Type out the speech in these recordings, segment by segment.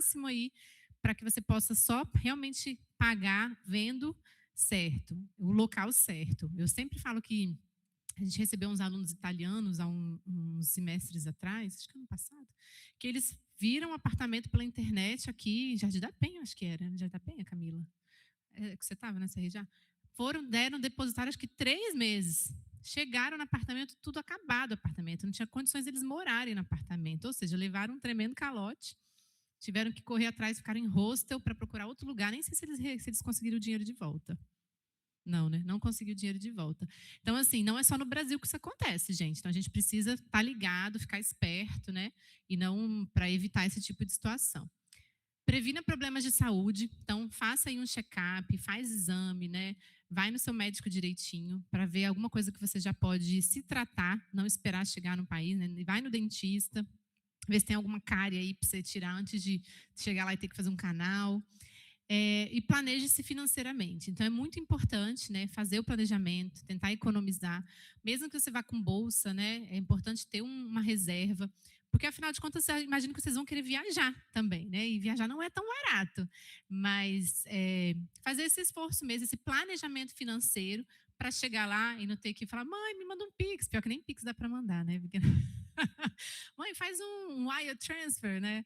máximo aí para que você possa só realmente pagar vendo certo, o local certo. Eu sempre falo que a gente recebeu uns alunos italianos há uns semestres atrás, acho que ano passado, que eles viram apartamento pela internet aqui em Jardim da Penha, acho que era, Jardim da Penha, Camila? Que você estava nessa região? Deram, depositaram acho que 3 meses. Chegaram no apartamento, tudo acabado o apartamento, não tinha condições deles morarem no apartamento, ou seja, levaram um tremendo calote, tiveram que correr atrás, ficaram em hostel para procurar outro lugar, nem sei se eles conseguiram o dinheiro de volta. Não, né? Não conseguiu o dinheiro de volta. Então, assim, não é só no Brasil que isso acontece, gente. Então, a gente precisa estar ligado, ficar esperto, né? E não para evitar esse tipo de situação. Previna problemas de saúde. Então, faça aí um check-up, faz exame, né? Vai no seu médico direitinho para ver alguma coisa que você já pode se tratar, não esperar chegar no país, né? Vai no dentista, ver se tem alguma cárie aí para você tirar antes de chegar lá e ter que fazer um canal. E planeje-se financeiramente. Então, é muito importante, né, fazer o planejamento, tentar economizar. Mesmo que você vá com bolsa, né, é importante ter uma reserva, porque, afinal de contas, eu imagino que vocês vão querer viajar também, né? E viajar não é tão barato. Mas fazer esse esforço mesmo, esse planejamento financeiro, para chegar lá e não ter que falar, mãe, me manda um Pix. Pior que nem Pix dá para mandar, né? Porque... mãe, faz um wire transfer, né?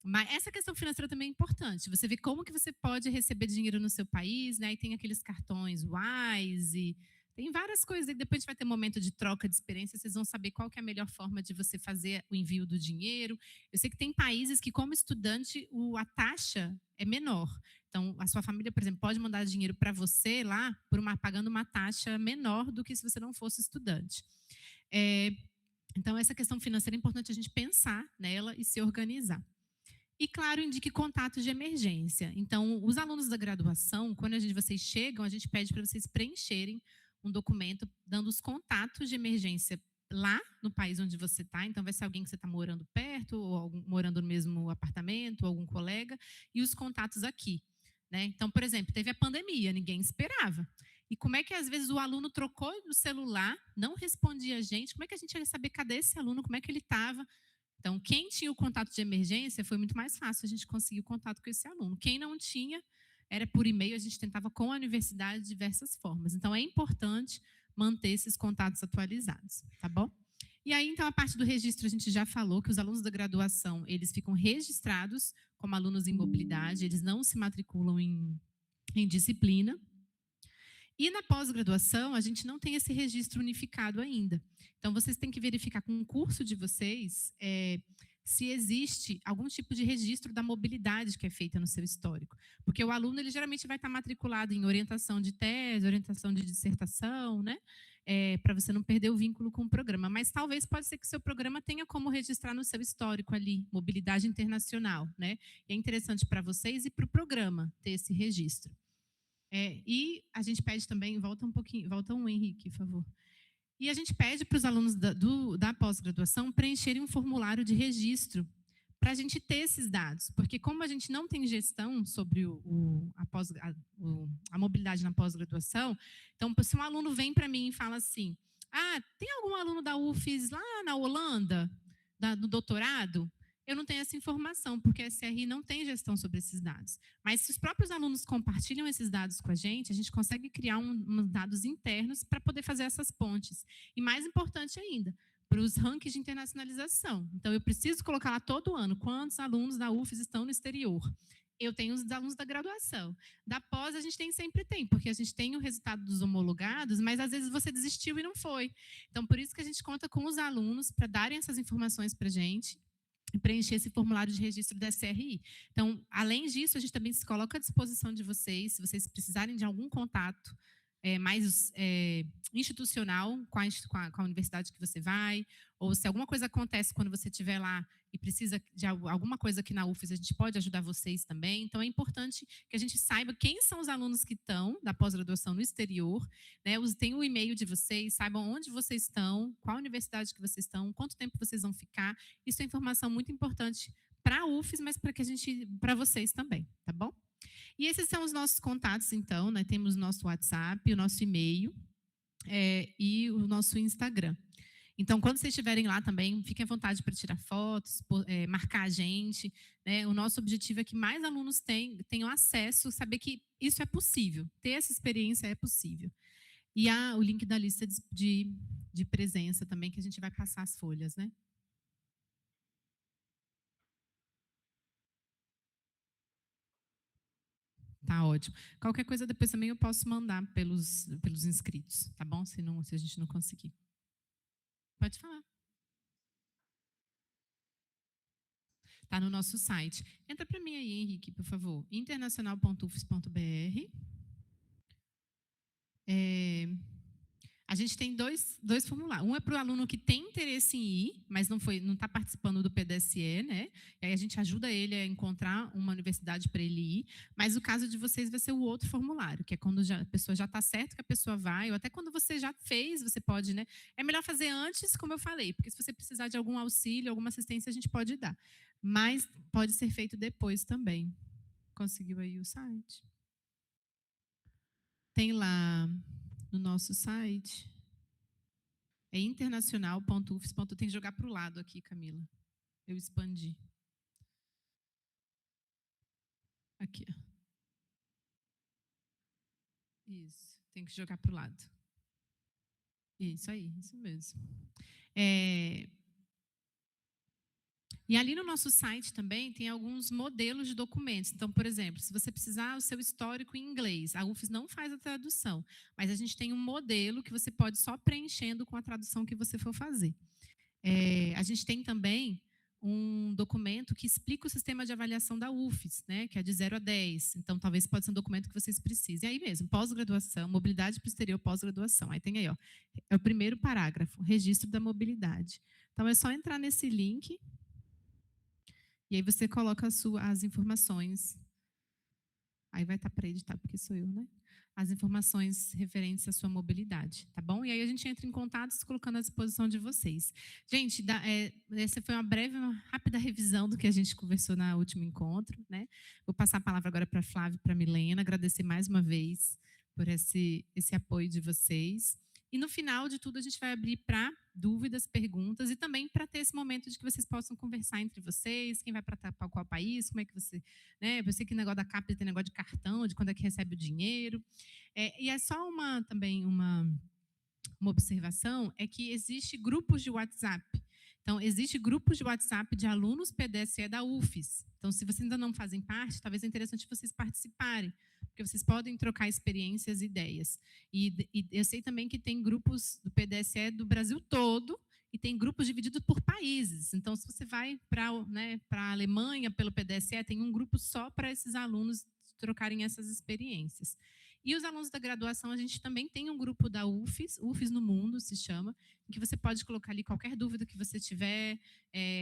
Mas essa questão financeira também é importante. Você vê como que você pode receber dinheiro no seu país, né? E tem aqueles cartões Wise, tem várias coisas. E depois a gente vai ter um momento de troca de experiência, vocês vão saber qual que é a melhor forma de você fazer o envio do dinheiro. Eu sei que tem países que, como estudante, a taxa é menor. Então, a sua família, por exemplo, pode mandar dinheiro para você lá pagando uma taxa menor do que se você não fosse estudante. Então, essa questão financeira é importante a gente pensar nela e se organizar. E, claro, indique contatos de emergência. Então, os alunos da graduação, quando vocês chegam, a gente pede para vocês preencherem um documento dando os contatos de emergência lá no país onde você está. Então, vai ser alguém que você está morando perto, ou morando no mesmo apartamento, ou algum colega, e os contatos aqui. Né? Então, por exemplo, teve a pandemia, ninguém esperava. E como é que, às vezes, o aluno trocou do celular, não respondia a gente, como é que a gente ia saber cadê esse aluno, como é que ele estava? Então, quem tinha o contato de emergência, foi muito mais fácil a gente conseguir o contato com esse aluno. Quem não tinha, era por e-mail, a gente tentava com a universidade de diversas formas. Então, é importante manter esses contatos atualizados, tá bom? E aí, então, a parte do registro, a gente já falou que os alunos da graduação, eles ficam registrados como alunos em mobilidade, eles não se matriculam em disciplina. E na pós-graduação, a gente não tem esse registro unificado ainda. Então, vocês têm que verificar com o curso de vocês se existe algum tipo de registro da mobilidade que é feita no seu histórico. Porque o aluno, ele geralmente vai estar matriculado em orientação de tese, orientação de dissertação, né? Para você não perder o vínculo com o programa. Mas talvez pode ser que o seu programa tenha como registrar no seu histórico ali, mobilidade internacional, né? E é interessante para vocês e para o programa ter esse registro. E a gente pede também, volta um Henrique, por favor. E a gente pede para os alunos da pós-graduação preencherem um formulário de registro para a gente ter esses dados, porque como a gente não tem gestão sobre a mobilidade na pós-graduação, então se um aluno vem para mim e fala assim, tem algum aluno da UFES lá na Holanda, no doutorado? Eu não tenho essa informação, porque a SRI não tem gestão sobre esses dados. Mas se os próprios alunos compartilham esses dados com a gente consegue criar uns dados internos para poder fazer essas pontes. E mais importante ainda, para os rankings de internacionalização. Então, eu preciso colocar lá todo ano quantos alunos da UFES estão no exterior. Eu tenho os alunos da graduação. Da pós, a gente sempre tem, porque a gente tem o resultado dos homologados, mas às vezes você desistiu e não foi. Então, por isso que a gente conta com os alunos para darem essas informações para a gente, e preencher esse formulário de registro da SRI. Então, além disso, a gente também se coloca à disposição de vocês, se vocês precisarem de algum contato mais institucional com a universidade que você vai, ou se alguma coisa acontece quando você estiver lá e precisa de alguma coisa aqui na UFES, a gente pode ajudar vocês também. Então, é importante que a gente saiba quem são os alunos que estão da pós-graduação no exterior, né? Tem o e-mail de vocês, saibam onde vocês estão, qual universidade que vocês estão, quanto tempo vocês vão ficar. Isso é informação muito importante para a UFES, mas para vocês também, tá bom? E esses são os nossos contatos, então, né? Temos o nosso WhatsApp, o nosso e-mail e o nosso Instagram. Então, quando vocês estiverem lá também, fiquem à vontade para tirar fotos, marcar a gente, né? O nosso objetivo é que mais alunos tenham acesso, saber que isso é possível, ter essa experiência é possível. E há o link da lista de presença também, que a gente vai passar as folhas, né? Tá ótimo. Qualquer coisa depois também eu posso mandar pelos inscritos, tá bom? Se a gente não conseguir. Pode falar. Tá no nosso site. Entra para mim aí, Henrique, por favor. internacional.ufs.br. A gente tem dois formulários. Um é para o aluno que tem interesse em ir, mas não está participando do PDSE, né? E aí a gente ajuda ele a encontrar uma universidade para ele ir. Mas o caso de vocês vai ser o outro formulário, que é quando a pessoa já está certo que a pessoa vai, ou até quando você já fez, você pode, né? É melhor fazer antes, como eu falei, porque se você precisar de algum auxílio, alguma assistência, a gente pode dar. Mas pode ser feito depois também. Conseguiu aí o site? Tem lá no nosso site. É internacional.ufs. Tem que jogar para o lado aqui, Camila. Eu expandi. Aqui. Isso. Tem que jogar para o lado. Isso aí, isso mesmo. E ali no nosso site também tem alguns modelos de documentos. Então, por exemplo, se você precisar o seu histórico em inglês, a UFES não faz a tradução, mas a gente tem um modelo que você pode só preenchendo com a tradução que você for fazer. A gente tem também um documento que explica o sistema de avaliação da UFES, né, que é de 0 a 10. Então, talvez pode ser um documento que vocês precisem. Aí mesmo, pós-graduação, mobilidade posterior pós-graduação. Aí tem aí, ó, é o primeiro parágrafo, registro da mobilidade. Então, é só entrar nesse link e aí você coloca as informações. Aí vai estar para editar, porque sou eu, né? As informações referentes à sua mobilidade, tá bom? E aí a gente entra em contato se colocando à disposição de vocês. Gente, essa foi uma rápida revisão do que a gente conversou no último encontro, né? Vou passar a palavra agora para a Flávia e para a Milena, agradecer mais uma vez por esse apoio de vocês. E no final de tudo, a gente vai abrir para dúvidas, perguntas e também para ter esse momento de que vocês possam conversar entre vocês, quem vai para qual país, como é que você, né? Eu sei que o negócio da CAPES tem negócio de cartão, de quando é que recebe o dinheiro. E é só também uma observação, é que existe grupos de WhatsApp. Então, existe grupos de WhatsApp de alunos PDSE da UFES. Então, se vocês ainda não fazem parte, talvez é interessante vocês participarem, porque vocês podem trocar experiências e ideias. E eu sei também que tem grupos do PDSE do Brasil todo, e tem grupos divididos por países. Então, se você vai para a Alemanha pelo PDSE, tem um grupo só para esses alunos trocarem essas experiências. E os alunos da graduação, a gente também tem um grupo da UFES, UFES no Mundo se chama, em que você pode colocar ali qualquer dúvida que você tiver,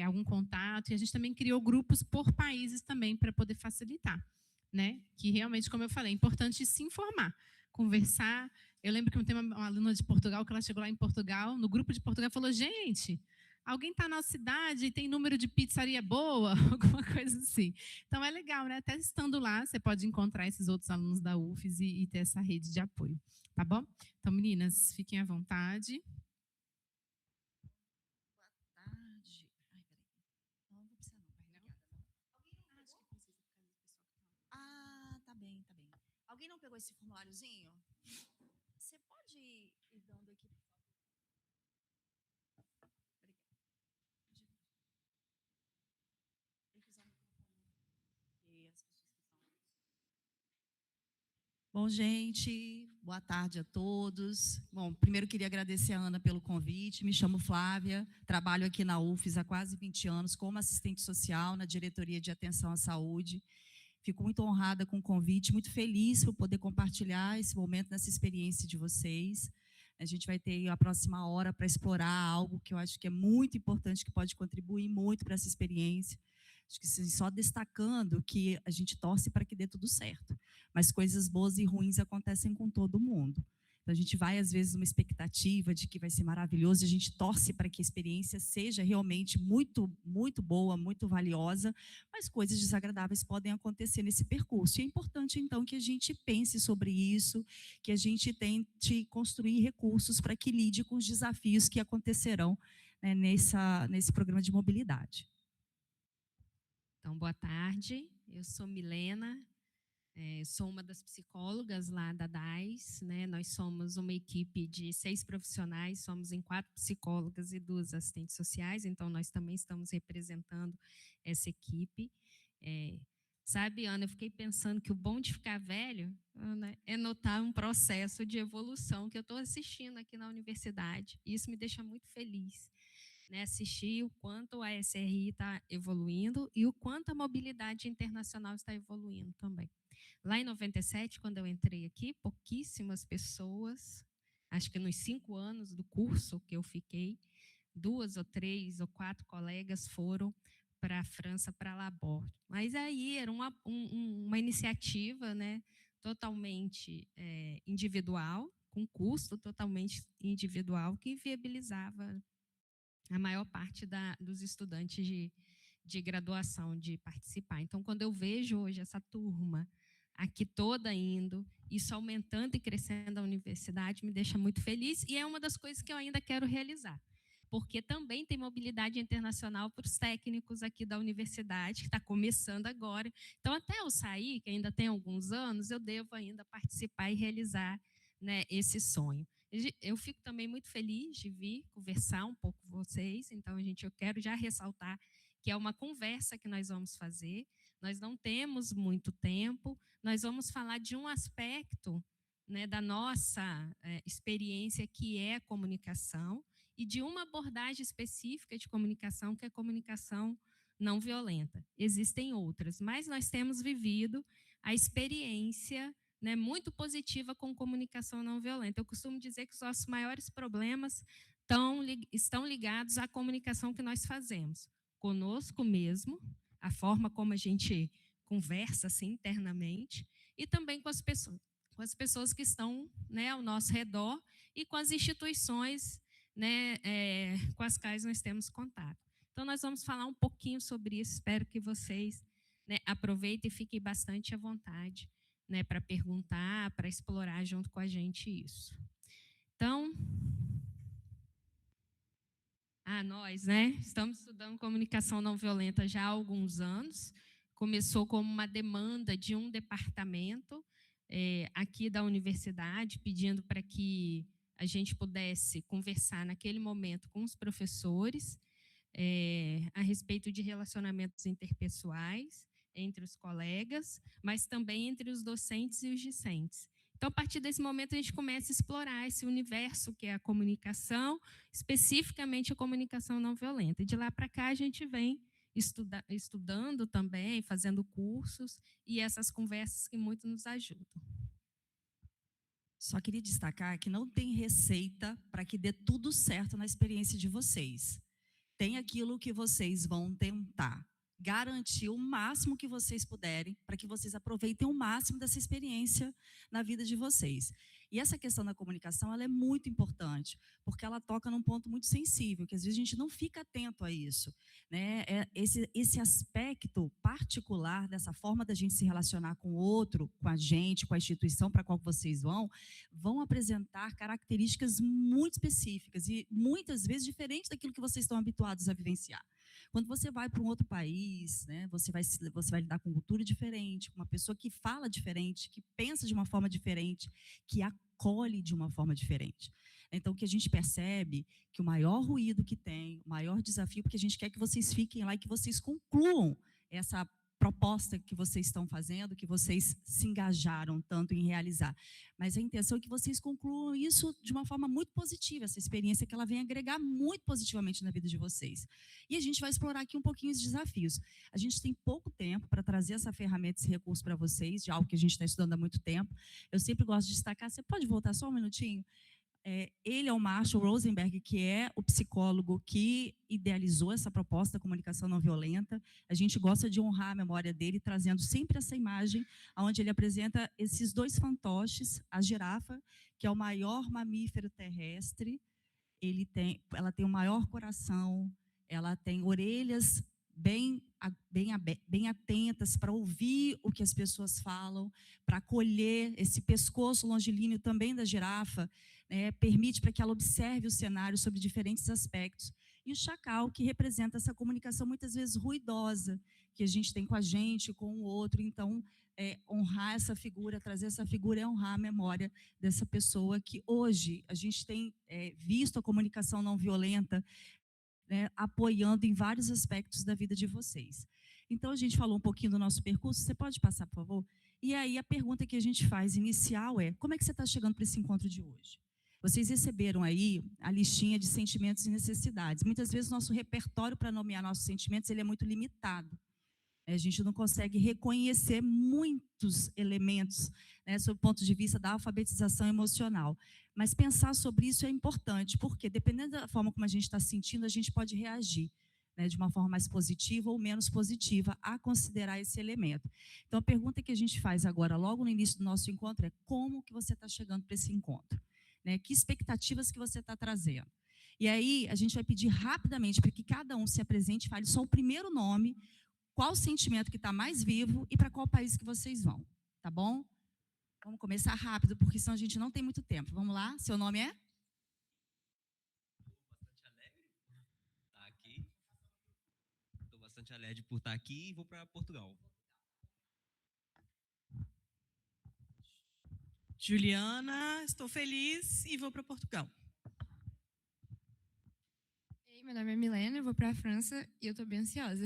algum contato. E a gente também criou grupos por países também para poder facilitar, né? Que realmente, como eu falei, é importante se informar, conversar. Eu lembro que tem uma aluna de Portugal que ela chegou lá em Portugal, no grupo de Portugal, e falou: gente, alguém está na cidade e tem número de pizzaria boa? Alguma coisa assim. Então, é legal, né? Até estando lá, você pode encontrar esses outros alunos da UFES e ter essa rede de apoio, tá bom? Então, meninas, fiquem à vontade. Boa tarde. Ai, peraí. Não vou precisar não, obrigada. Alguém não pegou? Ah, tá bem, tá bem. Alguém não pegou esse formuláriozinho? Você pode ir dando aqui, por favor? Bom, gente, boa tarde a todos. Bom, primeiro queria agradecer a Ana pelo convite. Me chamo Flávia, trabalho aqui na UFES há quase 20 anos como assistente social na diretoria de atenção à saúde. Fico muito honrada com o convite, muito feliz por poder compartilhar esse momento nessa experiência de vocês. A gente vai ter a próxima hora para explorar algo que eu acho que é muito importante, que pode contribuir muito para essa experiência. Acho que só destacando que a gente torce para que dê tudo certo, mas coisas boas e ruins acontecem com todo mundo. Então, a gente vai, às vezes, numa expectativa de que vai ser maravilhoso, e a gente torce para que a experiência seja realmente muito, muito boa, muito valiosa, mas coisas desagradáveis podem acontecer nesse percurso. E é importante, então, que a gente pense sobre isso, que a gente tente construir recursos para que lide com os desafios que acontecerão, né, nesse programa de mobilidade. Então, boa tarde, eu sou Milena, sou uma das psicólogas lá da DAIS, né? Nós somos uma equipe de 6 profissionais, somos em 4 psicólogas e 2 assistentes sociais, então nós também estamos representando essa equipe. Sabe, Ana, eu fiquei pensando que o bom de ficar velho, Ana, é notar um processo de evolução que eu estou assistindo aqui na universidade, e isso me deixa muito feliz. Né, assistir o quanto a SRI está evoluindo e o quanto a mobilidade internacional está evoluindo também. Lá em 97, quando eu entrei aqui, pouquíssimas pessoas, acho que nos 5 anos do curso que eu fiquei, 2 ou 3 ou 4 colegas foram para a França, para Laborde. Mas aí era uma iniciativa, né, totalmente individual, com custo totalmente individual, que viabilizava a maior parte dos estudantes de graduação de participar. Então, quando eu vejo hoje essa turma aqui toda indo, isso aumentando e crescendo a universidade, me deixa muito feliz, e é uma das coisas que eu ainda quero realizar, porque também tem mobilidade internacional para os técnicos aqui da universidade, que está começando agora. Então, até eu sair, que ainda tem alguns anos, eu devo ainda participar e realizar, né, esse sonho. Eu fico também muito feliz de vir conversar um pouco com vocês, então eu quero já ressaltar que é uma conversa que nós vamos fazer, nós não temos muito tempo, nós vamos falar de um aspecto, né, da nossa experiência, que é a comunicação, e de uma abordagem específica de comunicação, que é a comunicação não violenta. Existem outras, mas nós temos vivido a experiência, né, muito positiva com comunicação não violenta. Eu costumo dizer que os nossos maiores problemas estão ligados à comunicação que nós fazemos conosco mesmo, a forma como a gente conversa assim, internamente, e também com as pessoas que estão, né, ao nosso redor, e com as instituições, né, com as quais nós temos contato. Então, nós vamos falar um pouquinho sobre isso, espero que vocês, né, aproveitem e fiquem bastante à vontade, né, para perguntar, para explorar junto com a gente isso. Então, nós, né, estamos estudando comunicação não violenta já há alguns anos. Começou como uma demanda de um departamento aqui da universidade, pedindo para que a gente pudesse conversar naquele momento com os professores a respeito de relacionamentos interpessoais entre os colegas, mas também entre os docentes e os discentes. Então, a partir desse momento, a gente começa a explorar esse universo que é a comunicação, especificamente a comunicação não violenta. E de lá para cá, a gente vem estudando também, fazendo cursos, e essas conversas que muito nos ajudam. Só queria destacar que não tem receita para que dê tudo certo na experiência de vocês. Tem aquilo que vocês vão tentar garantir o máximo que vocês puderem para que vocês aproveitem o máximo dessa experiência na vida de vocês. E essa questão da comunicação, ela é muito importante, porque ela toca num ponto muito sensível, que às vezes a gente não fica atento a isso, né? Esse aspecto particular dessa forma da gente se relacionar com o outro, com a gente, com a instituição para a qual vocês vão apresentar características muito específicas e muitas vezes diferentes daquilo que vocês estão habituados a vivenciar. Quando você vai para um outro país, né, você vai lidar com cultura diferente, com uma pessoa que fala diferente, que pensa de uma forma diferente, que acolhe de uma forma diferente. Então, o que a gente percebe que o maior ruído que tem, o maior desafio, porque a gente quer que vocês fiquem lá e que vocês concluam essa proposta que vocês estão fazendo, que vocês se engajaram tanto em realizar. Mas a intenção é que vocês concluam isso de uma forma muito positiva, essa experiência, que ela vem agregar muito positivamente na vida de vocês. E a gente vai explorar aqui um pouquinho os desafios. A gente tem pouco tempo para trazer essa ferramenta, esse recurso para vocês, de algo que a gente está estudando há muito tempo. Eu sempre gosto de destacar, você pode voltar só um minutinho? ele é o Marshall Rosenberg, que é o psicólogo que idealizou essa proposta da comunicação não violenta. A gente gosta de honrar a memória dele, trazendo sempre essa imagem, onde ele apresenta esses dois fantoches, a girafa, que é o maior mamífero terrestre. Ela tem o maior coração, ela tem orelhas bem atentas para ouvir o que as pessoas falam, para acolher. Esse pescoço longilíneo também da girafa, né, permite para que ela observe o cenário sobre diferentes aspectos. E o chacal, que representa essa comunicação muitas vezes ruidosa, que a gente tem com a gente, com o outro. Então, honrar essa figura, trazer essa figura é honrar a memória dessa pessoa que hoje a gente tem visto a comunicação não violenta, né, apoiando em vários aspectos da vida de vocês. Então, a gente falou um pouquinho do nosso percurso. Você pode passar, por favor? E aí, a pergunta que a gente faz inicial é: como é que você está chegando para esse encontro de hoje? Vocês receberam aí a listinha de sentimentos e necessidades. Muitas vezes, nosso repertório para nomear nossos sentimentos ele é muito limitado. A gente não consegue reconhecer muitos elementos, né, sob o ponto de vista da alfabetização emocional. Mas pensar sobre isso é importante, porque dependendo da forma como a gente está sentindo, a gente pode reagir, né, de uma forma mais positiva ou menos positiva a considerar esse elemento. Então, a pergunta que a gente faz agora, logo no início do nosso encontro, é: como que você está chegando para esse encontro? Né, que expectativas que você está trazendo? E aí, a gente vai pedir rapidamente para que cada um se apresente, fale só o primeiro nome, qual o sentimento que está mais vivo e para qual país que vocês vão, tá bom? Vamos começar rápido, porque senão a gente não tem muito tempo. Vamos lá? Seu nome é? Estou bastante alegre por estar aqui e vou para Portugal. Juliana, estou feliz e vou para Portugal. Ei, meu nome é Milena, eu vou para a França e eu estou bem ansiosa.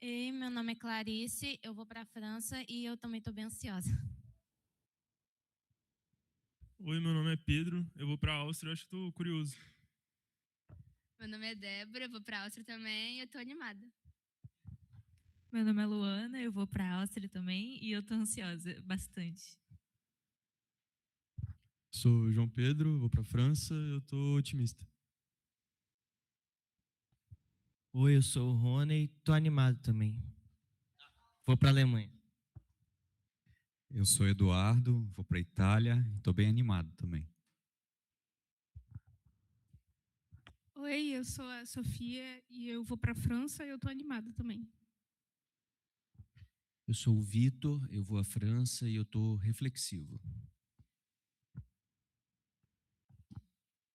Ei, meu nome é Clarice, eu vou para a França e eu também estou bem ansiosa. Oi, meu nome é Pedro, eu vou para a Áustria, eu acho que estou curioso. Meu nome é Débora, eu vou para a Áustria também e eu estou animada. Meu nome é Luana, eu vou para a Áustria também e eu estou ansiosa, bastante. Sou João Pedro, vou para a França, eu estou otimista. Oi, eu sou o Rony e estou animado também. Vou para a Alemanha. Eu sou Eduardo, vou para a Itália e estou bem animado também. Oi, eu sou a Sofia e eu vou para a França e eu estou animada também. Eu sou o Vitor, eu vou à França e eu estou reflexivo.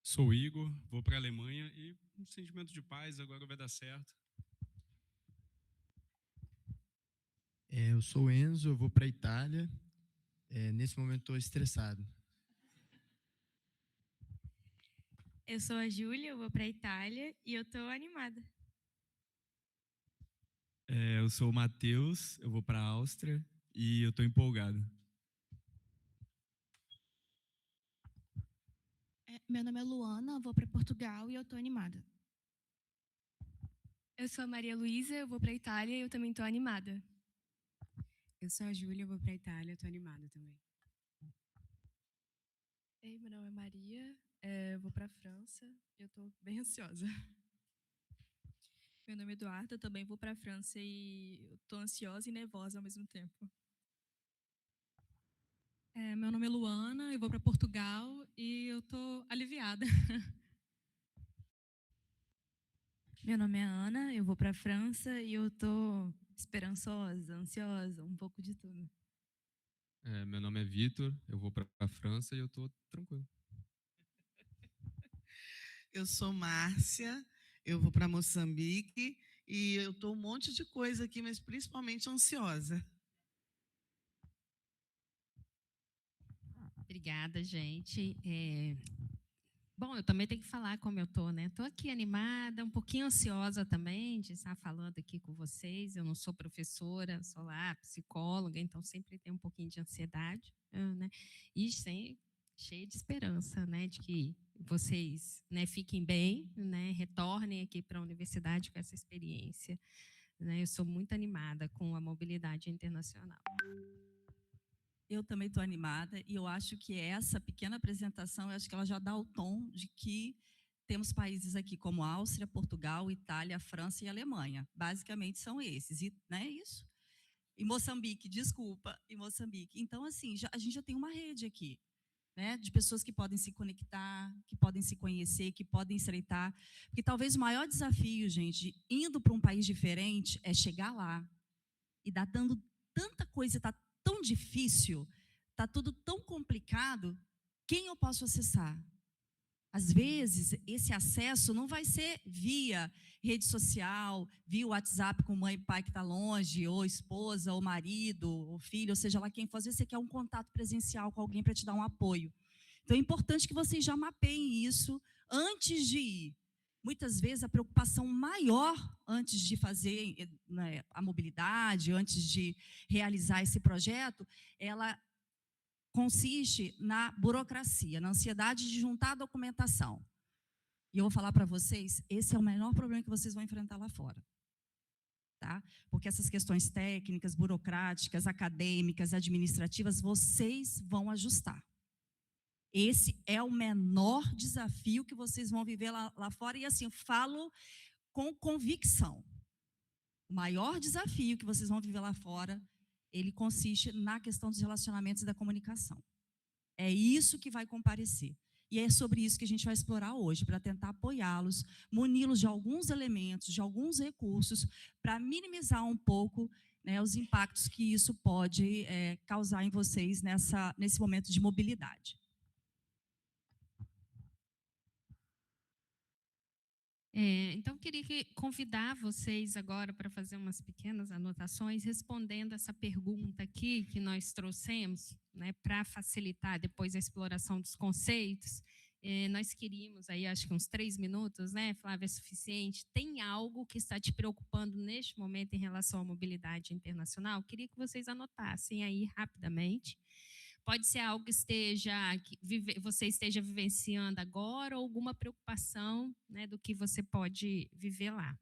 Sou o Igor, vou para a Alemanha e um sentimento de paz, agora vai dar certo. Eu sou o Enzo, eu vou para a Itália. Nesse momento estou estressado. Eu sou a Júlia, eu vou para a Itália e eu estou animada. Eu sou o Matheus, eu vou para a Áustria e eu estou empolgado. Meu nome é Luana, vou para Portugal e eu estou animada. Eu sou a Maria Luísa, eu vou para a Itália e eu também estou animada. Eu sou a Júlia, eu vou para a Itália, eu estou animada também. Ei, meu nome é Maria, eu vou para a França e eu estou bem ansiosa. Meu nome é Eduardo, eu também vou para a França e eu estou ansiosa e nervosa ao mesmo tempo. Meu nome é Luana, eu vou para Portugal e eu estou aliviada. Meu nome é Ana, eu vou para a França e eu estou esperançosa, ansiosa, um pouco de tudo. Meu nome é Vitor, eu vou para a França e eu estou tranquilo. Eu sou Márcia, eu vou para Moçambique e eu estou um monte de coisa aqui, mas principalmente ansiosa. Obrigada, gente. Bom, eu também tenho que falar como eu estou, né? Estou aqui animada, um pouquinho ansiosa também de estar falando aqui com vocês. Eu não sou professora, sou lá psicóloga, então sempre tem um pouquinho de ansiedade, né? E cheia de esperança, né? De que vocês, né, fiquem bem, né? Retornem aqui para a universidade com essa experiência, né? Eu sou muito animada com a mobilidade internacional. Eu também estou animada e eu acho que essa pequena apresentação, eu acho que ela já dá o tom de que temos países aqui como Áustria, Portugal, Itália, França e Alemanha. Basicamente são esses, e, não é isso? E Moçambique, desculpa, e Moçambique. Então, assim, a gente já tem uma rede aqui, né, de pessoas que podem se conectar, que podem se conhecer, que podem estreitar. Porque talvez o maior desafio, gente, indo para um país diferente, é chegar lá e dá dando tanta coisa, está tão difícil, está tudo tão complicado, quem eu posso acessar? Às vezes, esse acesso não vai ser via rede social, via WhatsApp com mãe e pai que está longe, ou esposa, ou marido, ou filho, ou seja lá quem for. Às vezes você quer um contato presencial com alguém para te dar um apoio. Então, é importante que vocês já mapeiem isso antes de ir. Muitas vezes, a preocupação maior antes de fazer, né, a mobilidade, antes de realizar esse projeto, ela consiste na burocracia, na ansiedade de juntar a documentação. E eu vou falar para vocês, esse é o menor problema que vocês vão enfrentar lá fora. Tá? Porque essas questões técnicas, burocráticas, acadêmicas, administrativas, vocês vão ajustar. Esse é o menor desafio que vocês vão viver lá fora. E assim, eu falo com convicção. O maior desafio que vocês vão viver lá fora, ele consiste na questão dos relacionamentos e da comunicação. É isso que vai comparecer. E é sobre isso que a gente vai explorar hoje, para tentar apoiá-los, muni-los de alguns elementos, de alguns recursos, para minimizar um pouco, né, os impactos que isso pode causar em vocês nesse momento de mobilidade. Então, eu queria convidar vocês agora para fazer umas pequenas anotações, respondendo essa pergunta aqui que nós trouxemos, né, para facilitar depois a exploração dos conceitos. Nós queríamos, aí, acho que uns 3 minutos, né, Flávia, é suficiente. Tem algo que está te preocupando neste momento em relação à mobilidade internacional? Queria que vocês anotassem aí rapidamente. Pode ser algo que você esteja vivenciando agora ou alguma preocupação, né, do que você pode viver lá.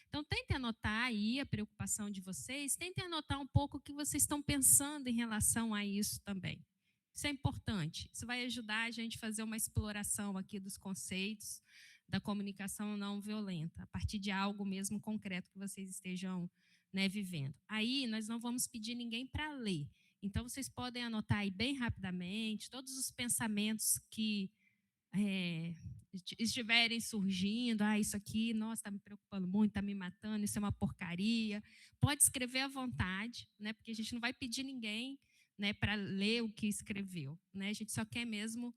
Então, tentem anotar aí a preocupação de vocês, tentem anotar um pouco o que vocês estão pensando em relação a isso também. Isso é importante, isso vai ajudar a gente a fazer uma exploração aqui dos conceitos da comunicação não violenta, a partir de algo mesmo concreto que vocês estejam, né, vivendo. Aí, nós não vamos pedir ninguém para ler. Então, vocês podem anotar aí bem rapidamente todos os pensamentos que estiverem surgindo. Isso aqui, nossa, está me preocupando muito, está me matando, isso é uma porcaria. Pode escrever à vontade, né, porque a gente não vai pedir ninguém, né, para ler o que escreveu. Né? A gente só quer mesmo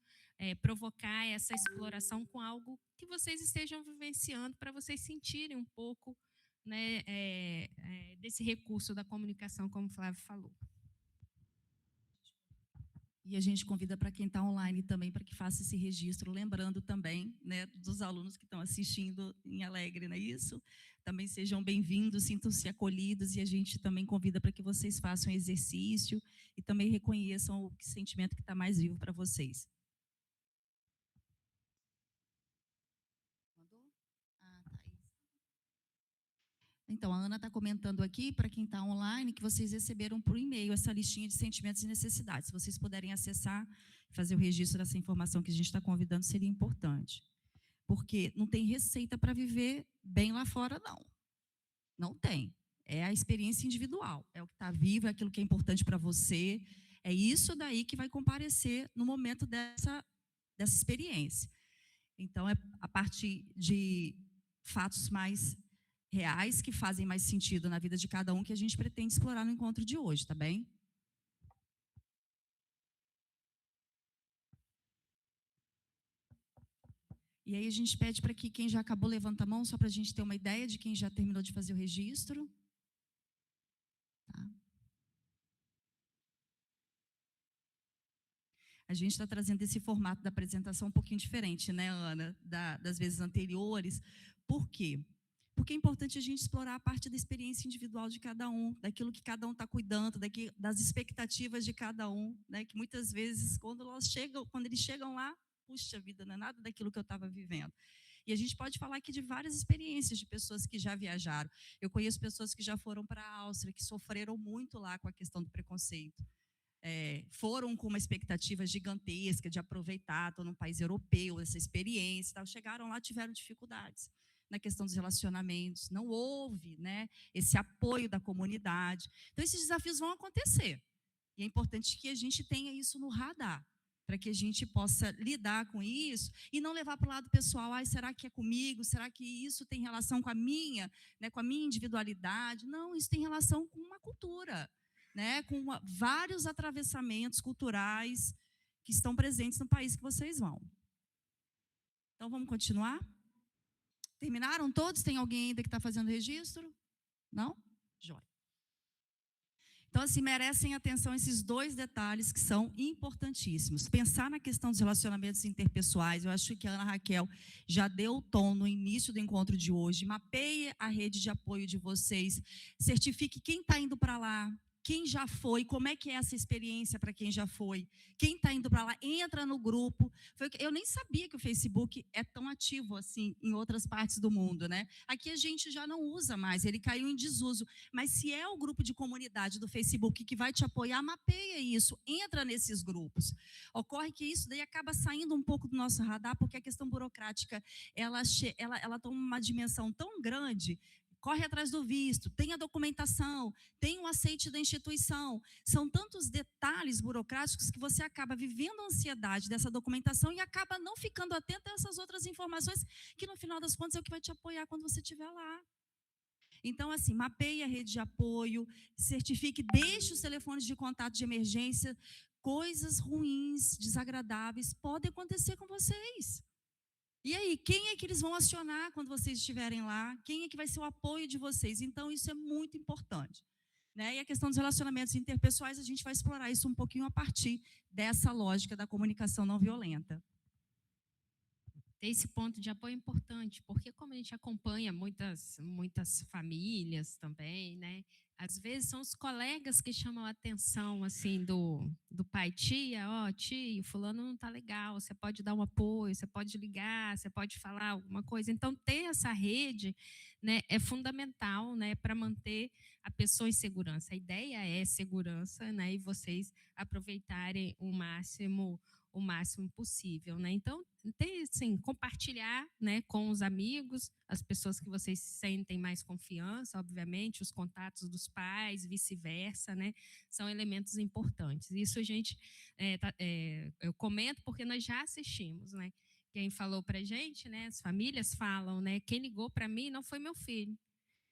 provocar essa exploração com algo que vocês estejam vivenciando, para vocês sentirem um pouco, né, desse recurso da comunicação, como o Flávio falou. E a gente convida para quem está online também para que faça esse registro, lembrando também, né, dos alunos que estão assistindo em Alegre, não é isso? Também sejam bem-vindos, sintam-se acolhidos, e a gente também convida para que vocês façam exercício e também reconheçam o sentimento que está mais vivo para vocês. Então, a Ana está comentando aqui, para quem está online, que vocês receberam por e-mail essa listinha de sentimentos e necessidades. Se vocês puderem acessar, fazer o registro dessa informação que a gente está convidando, seria importante. Porque não tem receita para viver bem lá fora, não. Não tem. É a experiência individual. É o que está vivo, é aquilo que é importante para você. É isso daí que vai comparecer no momento dessa experiência. Então, é a partir de fatos mais reais que fazem mais sentido na vida de cada um que a gente pretende explorar no encontro de hoje, tá bem? E aí a gente pede para que quem já acabou levanta a mão, só para a gente ter uma ideia de quem já terminou de fazer o registro. Tá. A gente está trazendo esse formato da apresentação um pouquinho diferente, né, Ana, das vezes anteriores. Por quê? Porque é importante a gente explorar a parte da experiência individual de cada um, daquilo que cada um está cuidando, das expectativas de cada um, né? Que muitas vezes, quando eles chegam lá, puxa vida, não é nada daquilo que eu estava vivendo. E a gente pode falar aqui de várias experiências de pessoas que já viajaram. Eu conheço pessoas que já foram para a Áustria, que sofreram muito lá com a questão do preconceito. foram com uma expectativa gigantesca de aproveitar, estou num país europeu, essa experiência, tal, chegaram lá, tiveram dificuldades na questão dos relacionamentos, não houve, né, esse apoio da comunidade. Então, esses desafios vão acontecer. E é importante que a gente tenha isso no radar, para que a gente possa lidar com isso e não levar para o lado pessoal, será que é comigo? Será que isso tem relação com a minha, né, com a minha individualidade? Não, isso tem relação com uma cultura, né, com vários atravessamentos culturais que estão presentes no país que vocês vão. Então, vamos continuar? Terminaram todos? Tem alguém ainda que está fazendo registro? Não? Jóia. Então, assim, merecem atenção esses dois detalhes que são importantíssimos. Pensar na questão dos relacionamentos interpessoais, eu acho que a Ana Raquel já deu o tom no início do encontro de hoje. Mapeie a rede de apoio de vocês, certifique quem está indo para lá, quem já foi, como é que é essa experiência para quem já foi, quem está indo para lá, entra no grupo. Eu nem sabia que o Facebook é tão ativo assim em outras partes do mundo, né? Aqui a gente já não usa mais, ele caiu em desuso. Mas se é o grupo de comunidade do Facebook que vai te apoiar, mapeia isso, entra nesses grupos. Ocorre que isso daí acaba saindo um pouco do nosso radar, porque a questão burocrática, ela toma uma dimensão tão grande. Corre atrás do visto, tem a documentação, tem o aceite da instituição. São tantos detalhes burocráticos que você acaba vivendo a ansiedade dessa documentação e acaba não ficando atento a essas outras informações que, no final das contas, é o que vai te apoiar quando você estiver lá. Então, assim, mapeie a rede de apoio, certifique, deixe os telefones de contato de emergência. Coisas ruins, desagradáveis, podem acontecer com vocês. E aí, quem é que eles vão acionar quando vocês estiverem lá? Quem é que vai ser o apoio de vocês? Então, isso é muito importante, né? E a questão dos relacionamentos interpessoais, a gente vai explorar isso um pouquinho a partir dessa lógica da comunicação não violenta. Esse ponto de apoio é importante, porque como a gente acompanha muitas famílias também, né? Às vezes são os colegas que chamam a atenção, assim, do pai, tia, tio, fulano não está legal, você pode dar um apoio, você pode ligar, você pode falar alguma coisa. Então, ter essa rede, né, é fundamental, né, para manter a pessoa em segurança. A ideia é segurança, né, e vocês aproveitarem o máximo possível, né? Então, assim, compartilhar, né, com os amigos, as pessoas que vocês sentem mais confiança, obviamente, os contatos dos pais, vice-versa, né? São elementos importantes. Isso a gente, eu comento porque nós já assistimos, né? Quem falou para a gente, né? As famílias falam, né? Quem ligou para mim não foi meu filho.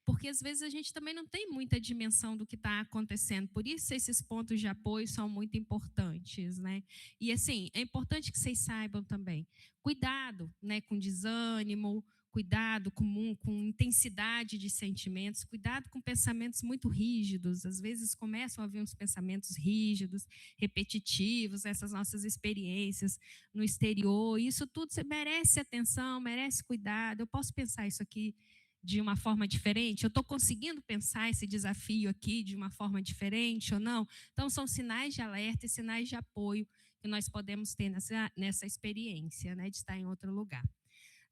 Porque às vezes a gente também não tem muita dimensão do que está acontecendo. Por isso esses pontos de apoio são muito importantes, né? E assim, é importante que vocês saibam também, cuidado, né, com desânimo, cuidado com intensidade de sentimentos, cuidado com pensamentos muito rígidos. Às vezes começam a vir uns pensamentos rígidos, repetitivos, essas nossas experiências no exterior. Isso tudo merece atenção, merece cuidado. Eu posso pensar isso aqui de uma forma diferente? Eu estou conseguindo pensar esse desafio aqui de uma forma diferente ou não? Então, são sinais de alerta e sinais de apoio que nós podemos ter nessa experiência, né, de estar em outro lugar.